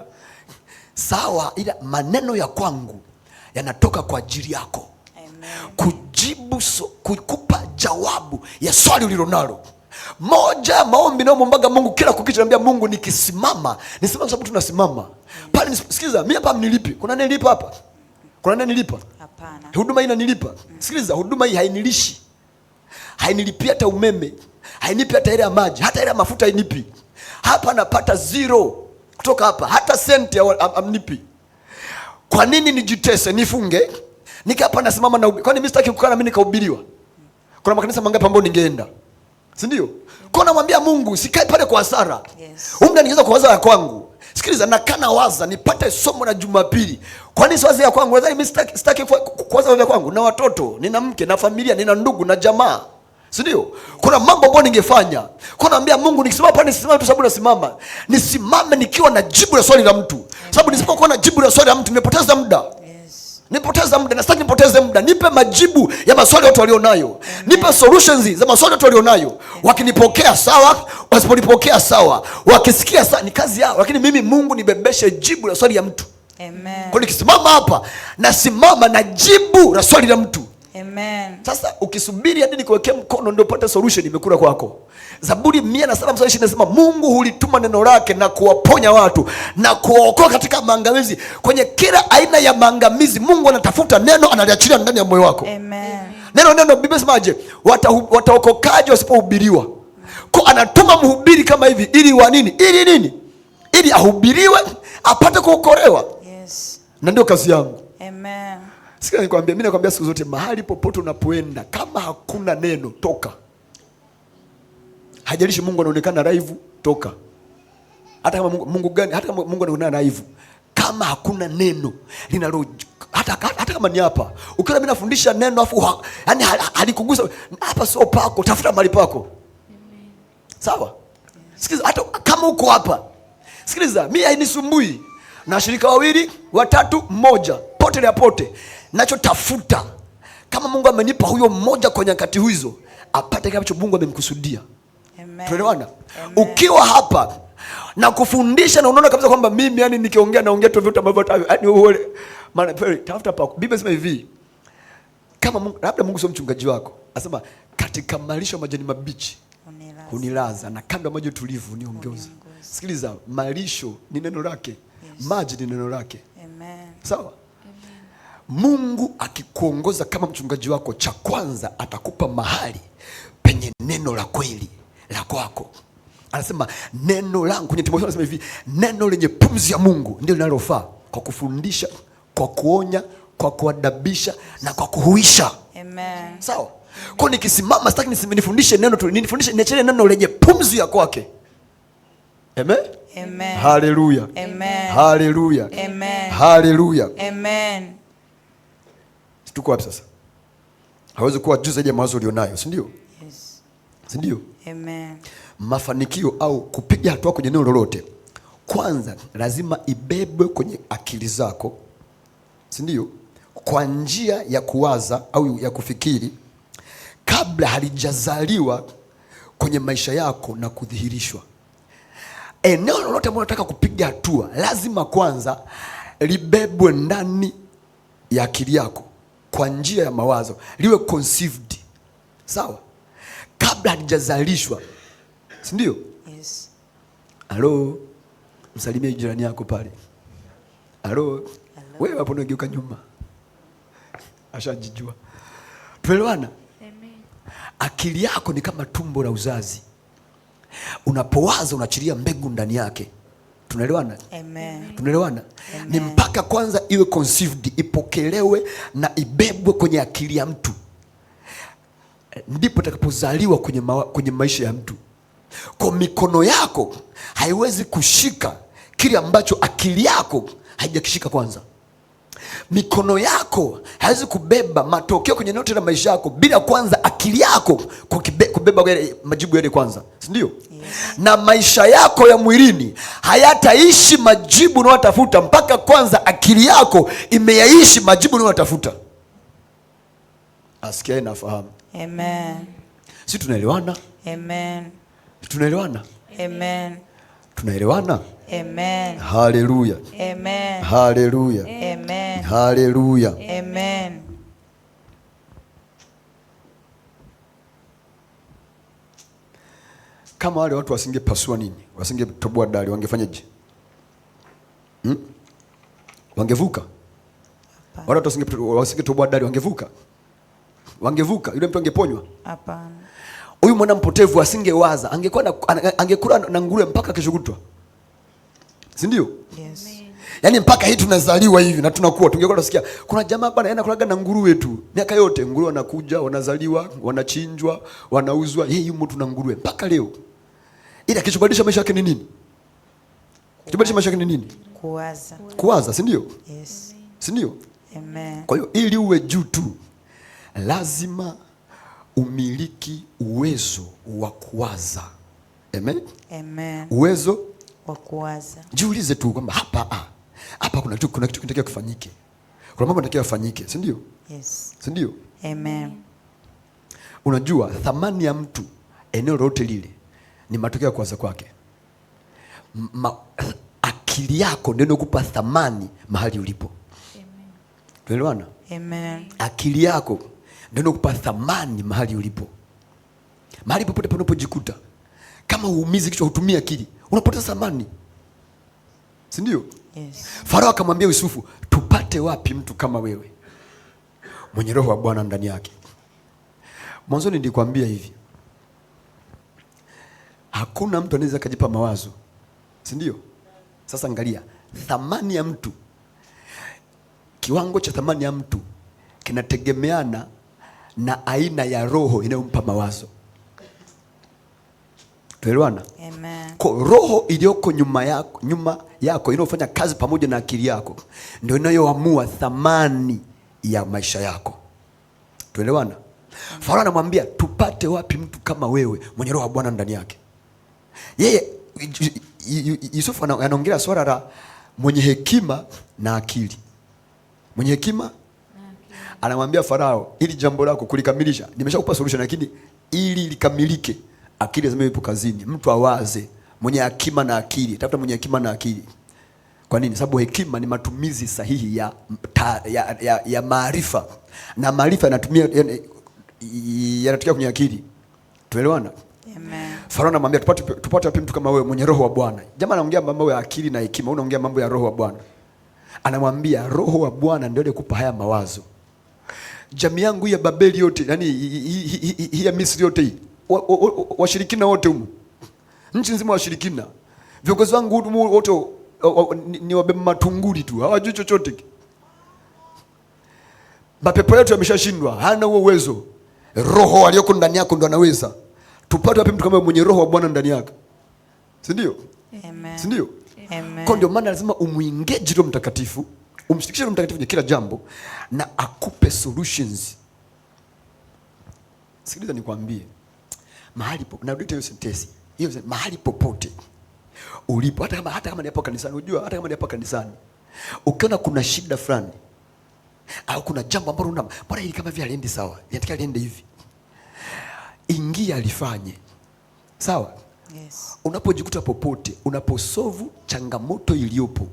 Sawa, ila maneno ya kwangu yanatoka kwa ajili yako. Amen. Kujibu kukupa jawabu ya swali ulilonalo. Moja maombi nao mwombaga Mungu kila kukicha, naambia Mungu nikisimama, nisimama sababu tunasimama. Pale sikiliza, mimi hapa mnilipi? Kuna nini nilipa hapa? Kuna nini nilipa? Hapana. Huduma hii inanilipa. Sikiliza, huduma hii hainilishi. Hainilipi hata umeme, hainipi hata ile ya maji, hata ile ya mafuta hainipi. Hapa napata zero kutoka hapa, hata senti amnipi. Kwa nini nijitese, nifunge? Nika hapa nasimama na kwani mimi sitaki kukaa na mimi nikahubiriwa? Kuna makanisa mangapi ambayo ningeenda? Si ndio? Kwa namwambia Mungu sikae pale kwa hasara. Yes. Mungu aniingiza kwa hasara kwangu. Sikiliza, nakana waza nipate somo la Jumapili. Kwa nini siwazi ya kwangu? Nadhani mimi sitaki kuwaza ya kwangu, na watoto, nina mke, na familia, nina ndugu na jamaa. Si ndio? Kuna mambo ambayo ningefanya. Kwa naambia Mungu nikisimama pale nisimame tu sababu nasimama. Nisimame nikiwa na jibu la swali la mtu. Sababu nisipokuwa na jibu la swali la mtu nimepoteza muda. Nipoteza muda, na sitaki nipoteze muda. Nipe majibu ya maswali watu walionayo. Nipe solutions za maswali watu walionayo. Wakinipokea sawa, wasiponipokea sawa. Wakisikia sawa, ni kazi yao. Lakini mimi Mungu nibebeshe jibu la swali ya mtu. Amen. Kwa nikisimama hapa, nasimama na jibu la swali la mtu. Amen. Sasa ukisubiri hadi nikuwekea mkono ndio upate solution, imekula kwako. Zaburi 107:20 inasema Mungu hulituma neno lake na kuwaponya watu na kuwaokoa katika maangamizi. Kwenye kila aina ya maangamizi Mungu anatafuta neno, analiachilia ndani ya moyo wako. Amen. Neno Biblia inasemaje? Wataokokaje wasipohubiriwa? Kwa anatuma mhubiri kama hivi ili wa nini? Ili nini? Ili ahubiriwe apate kuokolewa. Yes. Na ndio kazi yangu. Amen. Sikia nikwambia, mimi nakwambia siku zote mahali popote unapoenda kama hakuna neno toka. Hajalishi Mungu anaonekana live, toka. Hata kama Mungu gani, hata kama Mungu anaonekana live, kama hakuna neno linalo, hata kama ni hapa. Ukiona mimi nafundisha neno afu yani halikugusa hapa, sio pako, tafuta mahali pako. Amen. Sawa? Sikiliza, hata kama uko hapa. Sikiliza, mimi hainisumbui. Na washirika 2, 3, 1, pote la pote. Nachotafuta kama Mungu amenipa huyo mmoja kwa nyakati hizo, apate kile ambacho Mungu amemkusudia. Amen. Tunaelewana? Ukiwa hapa na kufundisha na unaona kabisa kwamba mimi yani nikiongea naongea tu vitu ambavyo yani wewe maana tafuta pako. Biblia inasema hivi, kama Mungu, labda Mungu sio mchungaji wako, anasema katika malisho majani mabichi unilaza na kando ya maji tulivu niongoza. Sikiliza, malisho ni neno lake. Maji ni neno lake. Amen. Sawa? Mungu akikuongoza kama mchungaji wako, cha kwanza atakupa mahali penye neno la kweli la kwako. Anasema neno langu, kwenye Timotheo anasema hivi, neno lenye pumzi ya Mungu ndio linalofaa kwa kufundisha, kwa kuonya, kwa kuadabisha na kwa kuhuisha. Amen. Sawa? Kwa nikisimama sitaki nifundishe neno tu, niachie neno lenye pumzi ya kwake. Amen. Amen. Haleluya. Amen. Haleluya. Amen. Haleluya. Amen. Tuko wapi sasa? Hawezi kuwa juu zaidi ya mawazo ulionayo, si ndio? Yes. Si ndio? Amen. Mafanikio au kupiga hatua kwenye neno lolote, kwanza lazima ibebwe kwenye akili zako, si ndio? Kwa njia ya kuwaza au ya kufikiri, kabla halijazaliwa kwenye maisha yako na kudhihirishwa. Eneo lolote ambalo unataka kupiga hatua, lazima kwanza libebwe ndani ya akili yako kwa njia ya mawazo, liwe conceived. Sawa? Kabla halijazalishwa, si ndio? Yes. Halo, msalimie jirani yako pale. Halo. Wewe hapo unageuka nyuma. Ashajijua. Tuelewana? Amen. Akili yako ni kama tumbo la uzazi. Unapowaza unaachilia mbegu ndani yake. Tunaelewana? Amen. Tunaelewana? Ni mpaka kwanza iwe conceived, ipokelewe na ibebwe kwenye akili ya mtu, ndipo itakapozaliwa kwenye maisha ya mtu. Kwa mikono yako haiwezi kushika kile ambacho akili yako haijakishika kwanza. Mikono yako haiwezi kubeba matokeo kwenye nyote la maisha yako bila kwanza akili yako kubeba majibu yale kwanza, si ndio? Yes. Na maisha yako ya mwilini hayataishi majibu unayotafuta mpaka kwanza akili yako imeyaishi majibu unayotafuta. Asikia na fahamu. Amen. Si tunaelewana? Amen. Tunaelewana? Amen. Tunaelewana? Amen. Haleluya. Amen. Haleluya. Amen. Haleluya. Amen. Kama wale watu wasingepasua nini? Wasingetoboa dari, wangefanyaje? Wangevuka? Wale watu wasingetoboa dari, wangevuka? Wangevuka? Yule mtu angeponywa? Hapana. Huyu mwana mpotevu asingewaza, angekula na nguruwe mpaka kesho kutwa. Si ndio? Yes. Yaani mpaka hii tunazaliwa hivi na tunakuwa, tungekuwa tunasikia kuna jamaa bwana yana kulaga na nguruwe tu. Miaka yote nguruwe wanakuja, wanazaliwa, wanachinjwa, wanauzwa, yeye yumo tuna nguruwe mpaka leo. Ila kichobadilisha maisha yake ni nini? Kichobadilisha maisha yake ni nini? Kuwaza. Kuwaza, si ndio? Yes. Si ndio? Amen. Kwa hiyo ili uwe juu tu, lazima umiliki uwezo wa kuwaza. Amen? Amen. Uwezo wa kuwaza. Jiulize tu kwamba hapa kuna kitu kinatakiwa kufanyike. Kuna mambo yanatakiwa yafanyike, si ndio? Yes. Si ndio? Amen. Unajua thamani ya mtu eneo lolote lile ni matokeo ya kuwaza kwake. Akili yako ndio inakupa thamani mahali ulipo. Amen. Tuelewana? Amen. Akili yako ndio inakupa thamani mahali ulipo. Mahali popote panapojikuta, kama uumizi kichwa, hutumia akili, unapoteza thamani. Si ndio? Yes. Farao akamwambia Yusufu, tupate wapi mtu kama wewe mwenye roho wa Bwana ndani yake? Mwanzoni nilikwambia hivi, hakuna mtu anaweza kujipa mawazo, si ndio? Sasa angalia thamani ya mtu. Kiwango cha thamani ya mtu kinategemeana na aina ya roho inayompa mawazo. Tuelewana? Amen. Kwa roho iliyoko nyuma yako inayofanya kazi pamoja na akili yako ndio inayoamua thamani ya maisha yako. Tuelewana? Farao anamwambia tupate wapi mtu kama wewe mwenye roho wa Bwana ndani yake? Yeye Yusufu anaongelea swala la mwenye hekima na akili. Mwenye hekima anamwambia Farao, ili jambo lako kulikamilisha, nimeshakupa solution, lakini ili likamilike akili lazima ipo kazini. Mtu awaze, mwenye hekima na akili. Tafuta mwenye hekima na akili. Kwa nini? Sababu hekima ni matumizi sahihi ya maarifa, na maarifa yanatokea kwenye akili. Tuelewana? Amen. Farao anamwambia tupate wapi mtu kama wewe mwenye roho wa Bwana? Jamaa anaongea mambo ya akili na hekima, unaongea mambo ya roho wa Bwana. Anamwambia roho wa Bwana ndio alikupa haya mawazo. Jamii yangu ya Babeli yote, yani hii ya Misri yote hii, washirikina wote humu, nchi nzima washirikina, viongozi wangu wote ni wabeba matunguli tu, hawajui chochote. Mapepo yetu yameshashindwa, hana huo uwezo. Roho aliyoko ndani yako ndo anaweza. Tupate wapi mtu kama mwenye roho wa Bwana ndani yake? Si ndio? Amen. Si ndio? Amen. Kwa ndio maana lazima umuengage Roho Mtakatifu, umshirikishe Roho Mtakatifu kwenye kila jambo na akupe solutions. Sikiliza nikwambie. Mahali popote, na hiyo sentence. Hiyo mahali popote ulipo, hata kama ni hapo kanisani, unajua hata kama ni hapo kanisani, ukiona kuna shida fulani au kuna jambo ambalo mbona hili kama vile aliende sawa, inataka aliende hivi, ingia alifanye. Sawa? Yes. Unapojikuta popote, unaposolve changamoto iliyopo,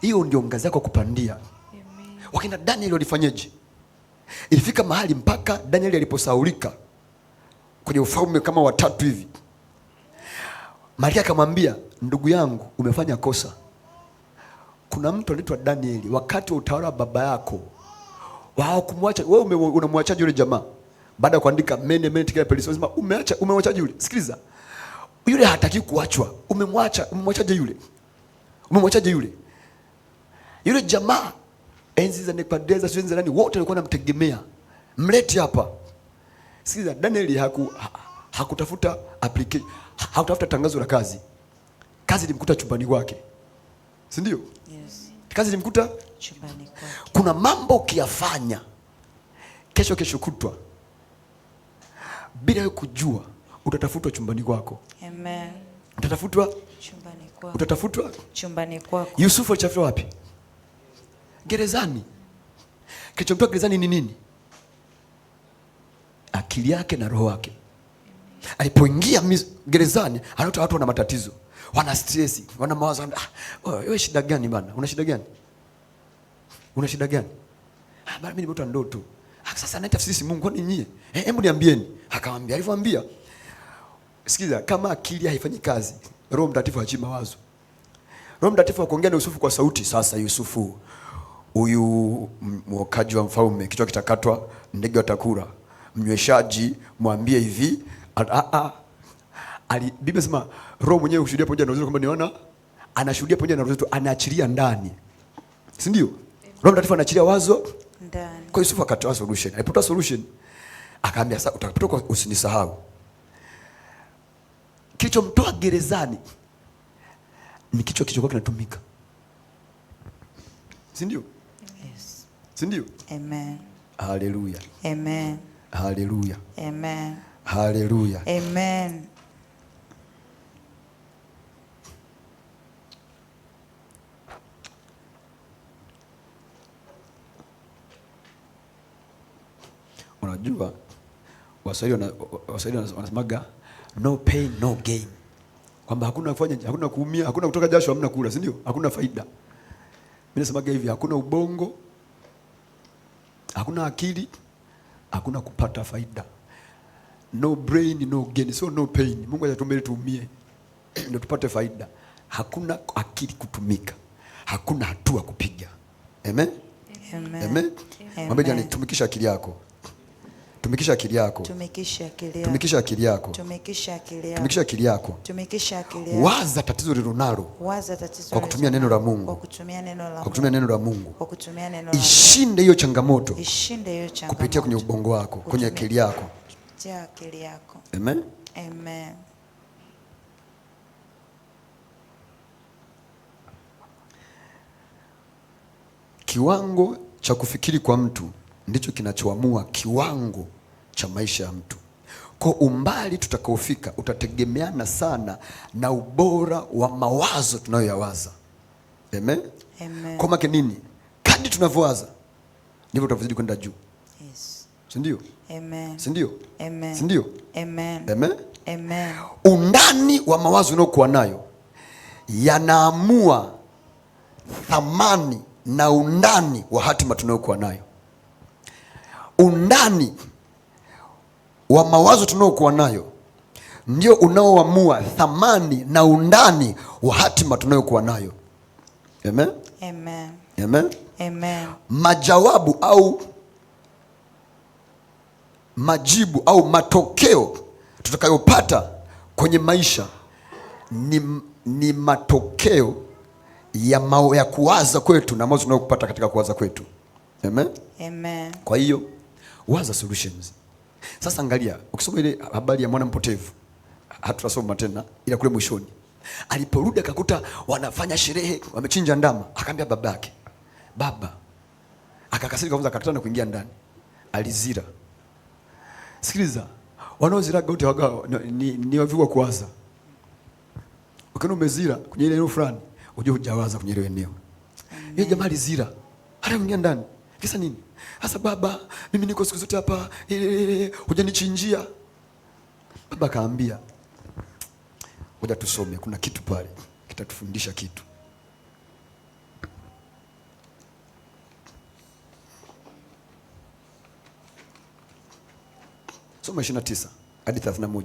hiyo ndio ngazi yako kupandia. Amen. Wakina Daniel walifanyaje? Ilifika mahali mpaka Daniel aliposaulika kwenye ufalme kama watatu hivi, Maria akamwambia, ndugu yangu umefanya kosa. Kuna mtu anaitwa Danieli, wakati wa utawala wa baba yako wao kumwacha wewe, unamwachaje yule jamaa? Baada ya kuandika mene tika polisi, unasema umemwachaje yule? Sikiliza, yule hataki kuachwa. Umemwachaje yule? Umemwachaje yule? Yule jamaa enzi za Nebukadneza, sio enzi nani, wote walikuwa wanamtegemea. Mlete hapa. Sikiliza, Danieli hakutafuta application, hakutafuta tangazo la kazi. Kazi ilimkuta chumbani kwake. Si ndio? Yes. Kazi ilimkuta chumbani kwake. Kuna mambo ukiyafanya kesho kutwa bila kujua, utatafutwa chumbani kwako. Amen. Utatafutwa chumbani kwako. Utatafutwa chumbani kwako. Yusufu alichafia wapi? Gerezani. Kilichomtoa gerezani ni nini? Akili yake na roho yake. Alipoingia gerezani, anakuta watu wana matatizo, wana stress, wana mawazo. Wewe shida gani bana? Una shida gani? Una shida gani? Bana mimi nimeota ndoto. Sasa naitafsiri si Mungu, kwani nyie? Hebu niambieni. Akamwambia, alivyoambia, sikiza, kama akili haifanyi kazi, Roho Mtakatifu hachi mawazo. Roho Mtakatifu akaongea na Yusufu kwa sauti. Sasa Yusufu, huyu mwokaji wa mfalme, kichwa kitakatwa, ndege watakula. Mnyweshaji mwambie hivi, Biblia inasema Roho mwenyewe hushuhudia pamoja na uzito, kwamba niona anashuhudia pamoja na uzito, anaachilia ndani. Si ndio? Roho Mtakatifu anaachilia wazo ndani. Kwa Yusufu akatoa solution. Alipotoa solution, akaambia sasa utakapotoka usinisahau. Kilichomtoa gerezani ni kichwa kwa kinatumika. Si ndio? Yes. Si ndio? Amen. Haleluya. Amen. Haleluya. Amen. Haleluya. Amen. Unajua Waswahili wanasemaga no pain no gain, kwamba hakuna kufanya, hakuna kuumia, hakuna kutoka jasho, hamna kula, si ndio? Hakuna faida. Mimi nasemaga hivi, hakuna ubongo, hakuna akili, hakuna kupata faida. No brain no gain, so no pain. Mungu hajatumbele tuumie ndio tupate faida. Hakuna akili kutumika, hakuna hatua kupiga. Amen. Amen. Amen. Mwambie jana, tumikisha akili yako. Tumikisha akili yako. Tumikisha akili yako. Tumikisha akili yako. Tumikisha akili yako. Tumikisha akili yako. Tumikisha akili yako. Waza tatizo lilonalo. Waza tatizo kwa kutumia neno la Mungu. Kwa kutumia neno la Mungu. Kwa kutumia neno la Mungu. Kwa kutumia neno la Mungu. Ishinde hiyo changamoto. Ishinde hiyo changamoto. Kupitia kwenye ubongo wako, kwenye akili yako. Kupitia akili yako. Amen. Amen. Kiwango cha kufikiri kwa mtu ndicho kinachoamua kiwango cha maisha ya mtu. Kwa umbali tutakaofika utategemeana sana na ubora wa mawazo tunayoyawaza. Amen. Amen. Kwa maana nini? Kadri tunavyowaza ndivyo tutazidi kwenda juu. Yes. Si ndio? Amen. Si ndio? Amen. Si ndio? Amen. Amen. Amen. Undani wa mawazo unayokuwa nayo yanaamua thamani na undani wa hatima tunayokuwa nayo. Undani wa mawazo tunayokuwa nayo ndio unaoamua thamani na undani wa hatima tunayokuwa nayo. Amen. Amen. Amen. Amen. Majawabu au majibu au matokeo tutakayopata kwenye maisha ni matokeo ya kuwaza kwetu na mambo tunayopata katika kuwaza kwetu. Amen. Amen. Kwa hiyo waza solutions. Sasa angalia, ukisoma ile habari ya mwana mpotevu, hatutasoma tena, ila kule mwishoni aliporudi akakuta wanafanya sherehe, wamechinja ndama, akamwambia babake, baba. Akakasirika kwanza, akakatana kuingia ndani, alizira. Sikiliza, wanaozira wote wagao ni wavivu kuwaza. Ukiona umezira kwenye ile eneo fulani, ujue hujawaza kwenye ile eneo. Yeye jamaa alizira, hata kuingia ndani. Kisa nini? Sasa baba, mimi niko siku zote hapa, hujanichinjia. Baba kaambia, ngoja tusome, kuna kitu pale kitatufundisha kitu. Soma 29 hadi 31.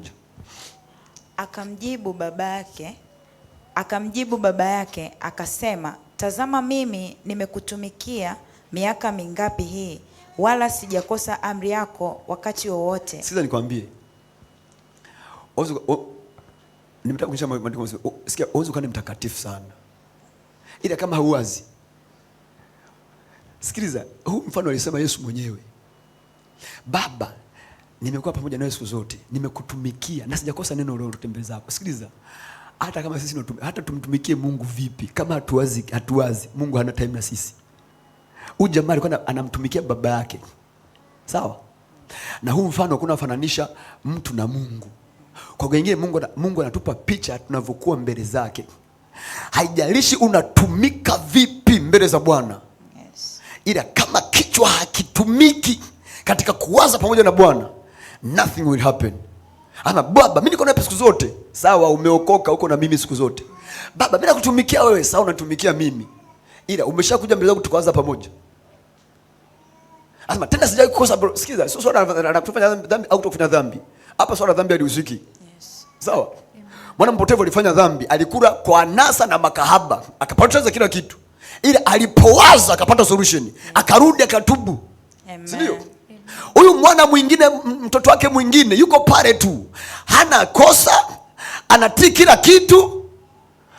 Akamjibu baba yake akasema, tazama mimi nimekutumikia miaka mingapi hii, wala sijakosa amri yako wakati wowote. Sikiza nikwambie. Nimetaka kuonyesha maandiko. Sikia, uwezo kani mtakatifu sana, ila kama hauwazi. Sikiliza, huu mfano alisema Yesu mwenyewe. Baba, nimekuwa pamoja nawe siku zote, nimekutumikia na sijakosa neno lolote mbele zako. Sikiliza, hata kama sisi hata tumtumikie Mungu vipi, kama hatuwazi, Mungu hana time na sisi. Huyu jamaa alikuwa anamtumikia baba yake. Sawa? Na huu mfano kuna fananisha mtu na Mungu. Kwa wengine Mungu anatupa picha tunavyokuwa mbele zake. Haijalishi unatumika vipi mbele za Bwana. Yes. Ila kama kichwa hakitumiki katika kuwaza pamoja na Bwana, nothing will happen. Ama baba, mimi niko nawe siku zote. Sawa, umeokoka uko na mimi siku zote. Baba, mimi nakutumikia wewe, sawa unatumikia mimi. Ila umeshakuja mbele zangu tukaanza pamoja. Asema tena sijai kukosa bro. Sikiza, sio swala la kufanya dhambi au kutofanya dhambi. Hapa swala dhambi alihusiki. Yes. Sawa? Mwana mpotevu alifanya dhambi, alikula kwa anasa na makahaba, akapoteza kila kitu. Ila alipowaza akapata solution, akarudi akatubu. Amen. Si ndio? Huyu mwana mwingine, mtoto wake mwingine yuko pale tu. Hana kosa, anatii kila kitu,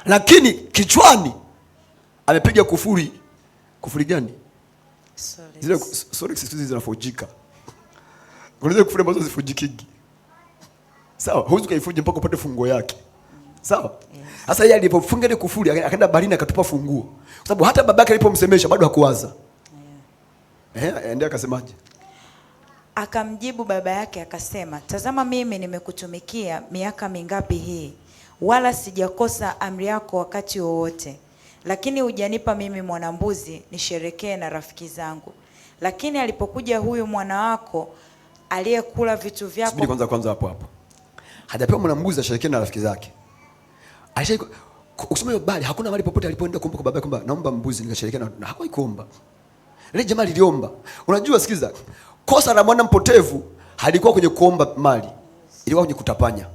lakini kichwani amepiga kufuri. Kufuri gani? Zile sisi zinafujika. Kuna zile kufuri ambazo zifujikigi. Sawa, huwezi kaifuja mpaka upate funguo yake. Sawa? Sasa yeye alipofunga ile kufuri akaenda baharini akatupa funguo. Kwa sababu hata babake alipomsemesha bado hakuwaza. Endea akasemaje? Akamjibu baba yake akasema, tazama mimi nimekutumikia miaka mingapi hii, wala sijakosa amri yako wakati wowote. Lakini hujanipa mimi mwanambuzi nisherekee na rafiki zangu. Lakini alipokuja huyu mwana wako aliyekula vitu vyako. Subiri kwanza hapo. Hajapewa mwanambuzi asherekee na rafiki zake. Ukisoma hiyo bali hakuna mahali popote alipoenda kuomba kwa baba kwamba naomba mbuzi nikasherekee na hakuwahi kuomba. Ile jamaa liliomba. Unajua, sikiza. Kosa la mwana mpotevu halikuwa kwenye kuomba mali. Ilikuwa kwenye kutapanya.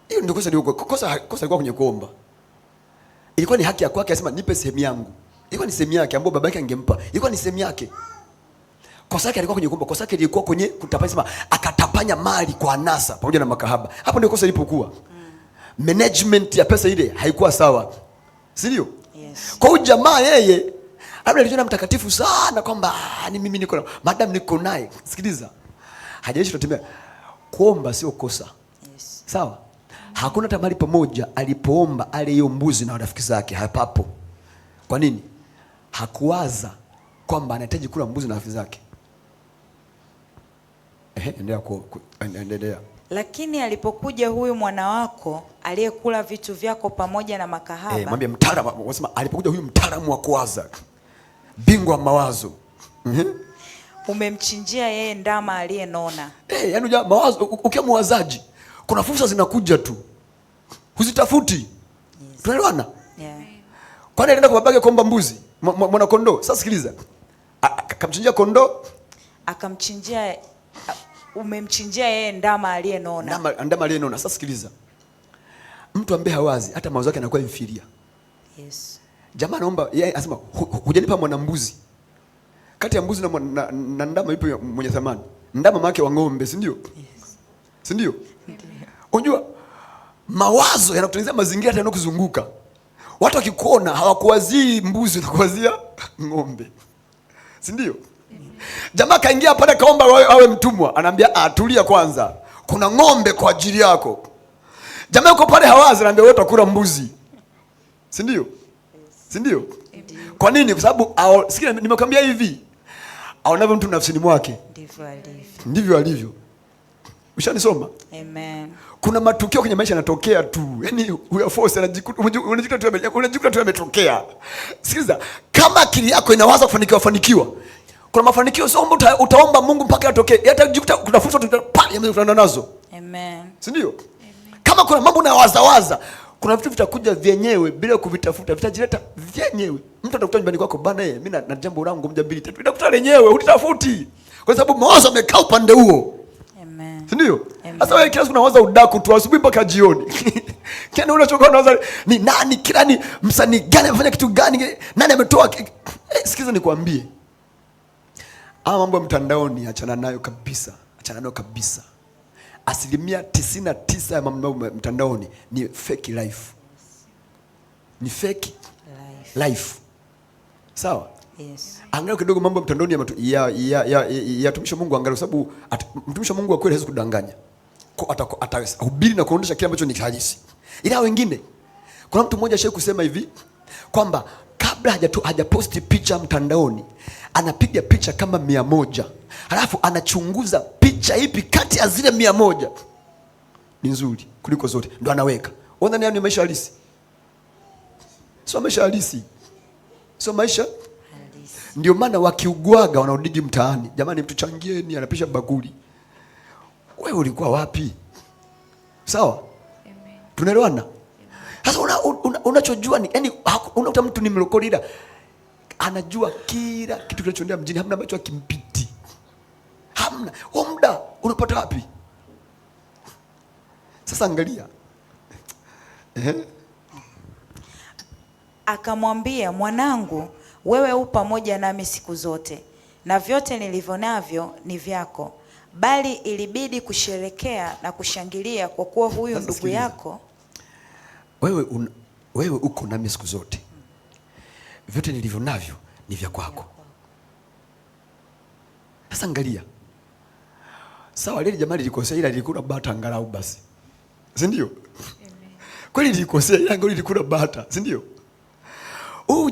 Hiyo ndio kosa lilikuwa. Kosa lilikuwa kwenye kuomba. Ilikuwa ni haki ya kwake, asema nipe sehemu yangu. Ilikuwa ni sehemu yake ambayo baba yake angempa. Ilikuwa ni sehemu yake. Kosa lake alikuwa kwenye kuomba, kosa lake lilikuwa kwenye kutapanya, sema akatapanya mali kwa anasa pamoja na makahaba. Hapo ndio kosa lilipokuwa. Management ya pesa ile haikuwa sawa. Si ndio? Yes. Kwa hiyo jamaa yeye labda alijiona mtakatifu sana kwamba ni mimi niko na madam niko naye. Sikiliza. Hajaishi tutembea. Kuomba sio kosa. Yes. Sawa? Hakuna hata mahali pamoja alipoomba ale hiyo mbuzi na rafiki zake hapapo. Kwa nini? Hakuwaza kwamba anahitaji kula mbuzi na rafiki zake. Endelea. Lakini alipokuja huyu mwana wako aliyekula vitu vyako pamoja na makahaba. Mwambie mtaalamu, wasema alipokuja huyu mtaalamu wa kuwaza. Bingwa mawazo. Umemchinjia yeye ndama aliyenona. Yaani mawazo ukiwa mwazaji, kuna fursa zinakuja tu. Huzitafuti. Yes. Tunaelewana? Yeah. Kwani alienda kwa babake kuomba mbuzi, mwana kondoo. Sasa sikiliza. Akamchinjia kondoo, akamchinjia umemchinjia yeye ndama aliyenona. Ndama aliyenona. Sasa sikiliza, mtu ambaye hawazi hata mawazo yake yanakuwa inferior. Yes. Jamaa anaomba yeye, anasema hujanipa mwana mbuzi. Kati ya mbuzi na ndama yupo mwenye thamani? Ndama make wa ng'ombe, si ndio? Yes. Si ndio? Unajua mawazo yanakutengenezea mazingira hata yanokuzunguka. Watu wakikuona hawakuwazii mbuzi, wanakuwazia ng'ombe. Si ndio? Jamaa kaingia pale kaomba awe mtumwa, anaambia tulia kwanza, kuna ng'ombe kwa ajili yako. Jamaa yuko pale hawazi, anaambia wewe utakula mbuzi. Si ndio? Si ndio? Kwa nini? Kwa sababu sikia, nimekwambia hivi, aonavyo mtu nafsini mwake ndivyo alivyo. Ushanisoma? Amen. Kuna matukio kwenye maisha yanatokea tu. Yaani huyo force unajikuta tu yametokea. Sikiliza, kama akili yako inawaza kufanikiwa. Kuna mafanikio sio utaomba Mungu mpaka yatokee. Yatajikuta kuna fursa yametokana nazo. Amen. Si ndio? Kama kuna mambo unawaza, kuna vitu vitakuja vyenyewe bila kuvitafuta, vitajileta vyenyewe. Mtu atakuta nyumbani kwako, bana mimi na jambo langu 1 2 3. Vitakuta lenyewe, ulitafuti. Kwa sababu mawazo yamekaa upande huo. Amen. Si ndio? Sasa wewe kila siku unawaza udaku tu asubuhi mpaka jioni. Kiani unachoka unawaza ni nani, kila ni msanii gani amefanya kitu gani, nani ametoa sikiza nikwambie. Mambo ya mtandaoni achana nayo kabisa. Achana nayo kabisa. 99% ya mambo mtandaoni ni fake life. Ni fake life. Sawa? Yes. Angalia kidogo mambo mtandaoni ya mtumishi wa Mungu, angalia, sababu mtumishi wa Mungu wa kweli hawezi kudanganya. Atahubiri na kuondosha kile ambacho ni halisi. Ila wengine, kuna mtu mmoja ashaye kusema hivi kwamba kabla hajaposti picha mtandaoni, anapiga picha kama 100. Halafu anachunguza picha ipi kati ya zile 100 ni nzuri kuliko zote, ndo anaweka. Unaona ni maisha halisi? Sio maisha halisi. Sio maisha halisi. Ndio maana wakiugwaga wanaodigi mtaani, jamani mtuchangieni, anapisha bakuli. Wewe ulikuwa wapi? Sawa? Amen. Tunaelewana? Sasa unachojua ni yani, unakuta mtu ni mlokolida, anajua kila kitu kinachoendelea mjini, hamna ambacho akimpiti. Hamna. Huo muda unapata wapi? Sasa angalia. Akamwambia, mwanangu, wewe u pamoja nami siku zote, na vyote nilivyo navyo ni vyako, bali ilibidi kusherekea na kushangilia kwa kuwa huyu ndugu yako. Wewe uko nami siku zote, vyote nilivyo navyo ni vya kwako. Sasa angalia. Sawa, lile jamaa lilikosea, ila lilikula bata angalau basi. Si ndio? Kweli lilikosea, ila angalau lilikula bata, si ndio?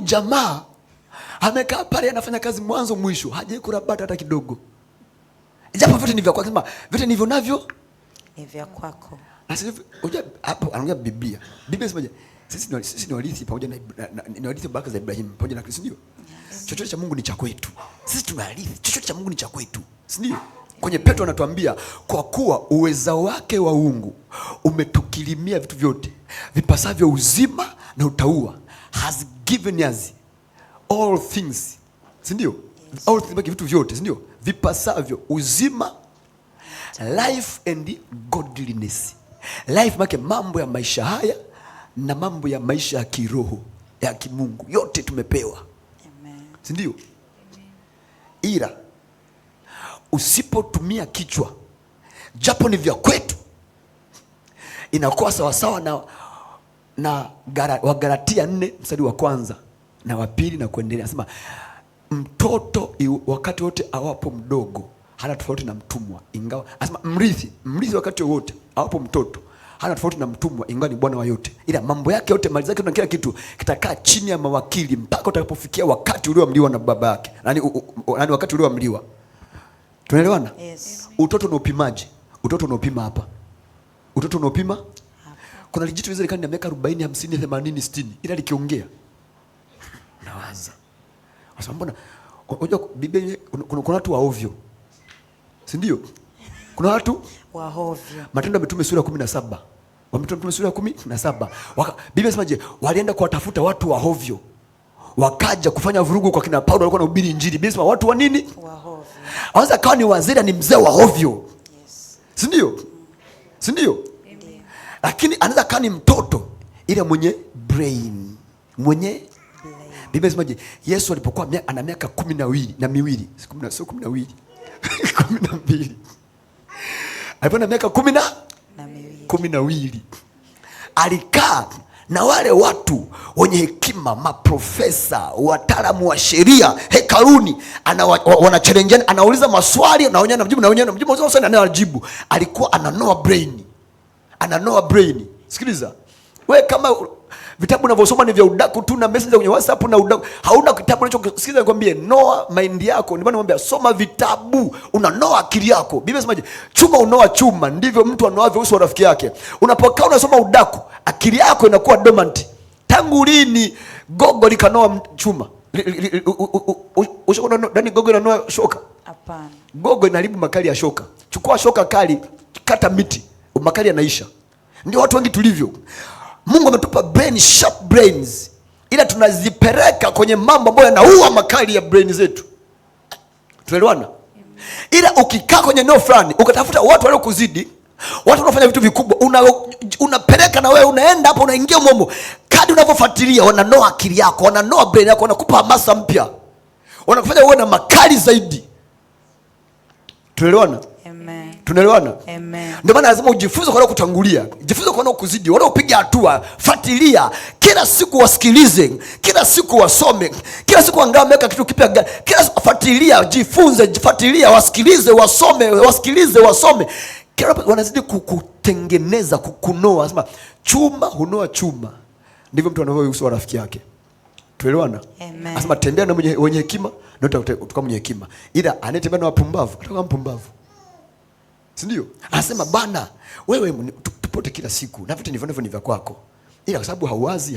Jamaa amekaa pale anafanya kazi mwanzo mwisho, hajakula bata hata kidogo. Japo vyote ni vya kwako, sema vyote nilivyo navyo ni vya kwako. Na sasa hapo anaongea Biblia. Biblia inasema sisi ni warithi pamoja na warithi baraka za Ibrahim pamoja na Kristo, ndio? Chochote cha Mungu ni cha kwetu. Sisi tunarithi, chochote cha Mungu ni cha kwetu, si ndio? Kwenye Petro anatuambia kwa kuwa uweza wake wa uungu umetukirimia vitu vyote vipasavyo uzima na utauwa, has given us all things, si ndio? Yes. All things, vitu vyote, si ndio? Vipasavyo uzima, life and godliness. Life make mambo ya maisha haya na mambo ya maisha ya kiroho ya kimungu, yote tumepewa. Amen. Si ndio? Ila usipotumia kichwa, japo ni vya kwetu, inakuwa sawasawa na Wagalatia 4 mstari wa 1 na wa 2 na kuendelea. Nasema mtoto wakati wote awapo mdogo hana tofauti na mtumwa, ingawa asema mrithi wakati wote awapo mtoto hana tofauti na mtumwa, ingawa ni bwana wa yote, ila mambo yake yote, mali zake na kila kitu kitakaa chini ya mawakili mpaka utakapofikia wakati ulioamriwa na baba yake. Nani wakati ulioamriwa? Tunaelewana? Yes. Utoto unaopimaje? Utoto unaopima hapa. Utoto unaopima hapa. Kuna lijitu lizile kani ya miaka 40, 50, 80, 60, ila likiongea nawaza. Sasa mbona unajua Biblia kuna watu wa ovyo. Si ndio? Kuna watu wa ovyo. Matendo ya Mitume sura 17. Mitume sura 17. Biblia inasemaje? Walienda kuwatafuta watu wa ovyo, wakaja kufanya vurugu kwa kina Paulo, walikuwa wanahubiri injili. Biblia inasema watu wa nini? Wa ovyo. Anza kawa ni wazee, ni mzee wa ovyo. si ndio? Si ndio? Lakini anaweza kaa ni mtoto ile mwenye brain, mwenye Biblia inasemaje? Yesu alipokuwa ana miaka 12, sio 12 12, alipokuwa na miaka 12 alikaa na wale watu wenye hekima, maprofesa, wataalamu wa sheria hekaluni, wanachallengeana, anauliza maswali, anaonyesha na mjibu, swali anajibu. Alikuwa ananoa brain. Sikiliza, wewe kama vitabu unavyosoma ni vya udaku tu na message kwenye WhatsApp na udaku, hauna kitabu unachosikiliza. Nikwambie, noa mind yako. Ndio maana namwambia soma vitabu, unanoa akili yako. Biblia inasemaje? Chuma unoa chuma, ndivyo mtu anoavyo uso wa rafiki yake. Unapokaa unasoma udaku, akili yako inakuwa dormant. Tangu lini gogo likanoa chuma? Ushaona ndani gogo inanoa shoka? Hapana. Gogo inaharibu makali ya shoka. Chukua shoka kali, kata miti, makali yanaisha. Ndio watu wengi tulivyo. Mungu ametupa brain, sharp brains, ila tunazipeleka kwenye mambo ambayo yanaua makali ya brain zetu. Tunaelewana? Ila ukikaa kwenye eneo fulani ukatafuta watu walio kuzidi, watu wanafanya vitu vikubwa, unapeleka na wewe unaenda hapo, unaingia momo. Kadri unavyofuatilia, wananoa akili yako, wananoa brain yako, wanakupa hamasa mpya, wanakufanya uwe na makali zaidi. Tunaelewana? Tunaelewana? Ndio maana lazima ujifunze kwa kutangulia, jifunze kwa kuzidi, wale upiga hatua, fuatilia kila siku, wasikilize kila siku, wasome kila siku, angalau meka kitu kipya kila siku, fuatilia, jifunze, fuatilia, wasikilize, wasome. Kila wanazidi kutengeneza, kukunoa. Anasema chuma hunoa chuma, ndivyo mtu anavyohusu rafiki yake. Tuelewana? Anasema tembea na wenye hekima na utakuwa mwenye hekima, ila anayetembea na wapumbavu atakuwa mpumbavu. Si ndio? Anasema bana, wewe tupote kila siku na vitu ndivyo ni vya kwako, ila kwa sababu hauwazi,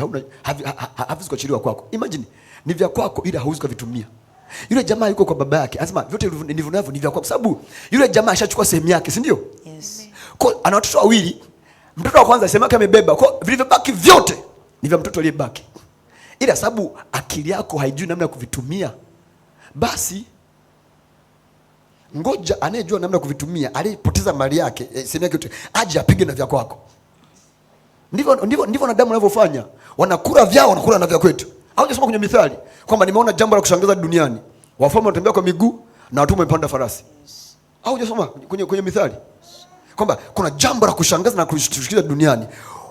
haviwezi kuachiliwa kwako. Imagine ni vya kwako ila hauwezi kuvitumia. Yule jamaa yuko kwa baba yake, anasema vyote ndivyo navyo ni vya kwako, sababu yule jamaa ashachukua sehemu yake, si ndio? Yes. Kwa ana watoto wawili, mtoto wa kwanza sehemu yake amebeba, kwa vilivyobaki vyote ni vya mtoto aliyebaki, ila sababu akili yako haijui namna ya kuvitumia, basi ngoja anayejua namna kuvitumia, aliyepoteza mali yake, sehemu yake yote, aje apige na vya kwako. Ndivyo wanadamu wanavyofanya, wanakula vyao, wanakula na vya kwetu. Au unasoma kwenye Mithali kwamba nimeona jambo la kushangaza duniani, wafalme wanatembea kwa miguu na watumwa wamepanda farasi. Au unasoma kwenye Mithali kwamba kuna jambo la kushangaza na kushtusha duniani,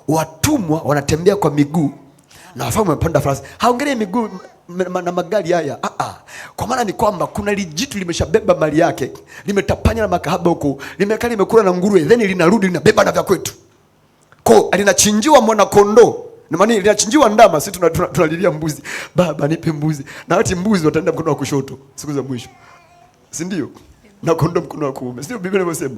watumwa wanatembea kwa miguu na wafalme wamepanda farasi. Haongelee miguu na magari haya. Kwa maana ni kwamba kuna lijitu limeshabeba mali yake, limetapanya na makahaba huko, limekaa limekula na nguruwe, then linarudi linabeba na vya kwetu. Kwa linachinjiwa mwana kondoo, na maana linachinjiwa ndama, sisi tunalilia mbuzi. Baba nipe mbuzi. Na hati mbuzi wataenda mkono wa kushoto siku za mwisho. Si ndio? Na kondoo mkono wa kuume. Sio Biblia inasema?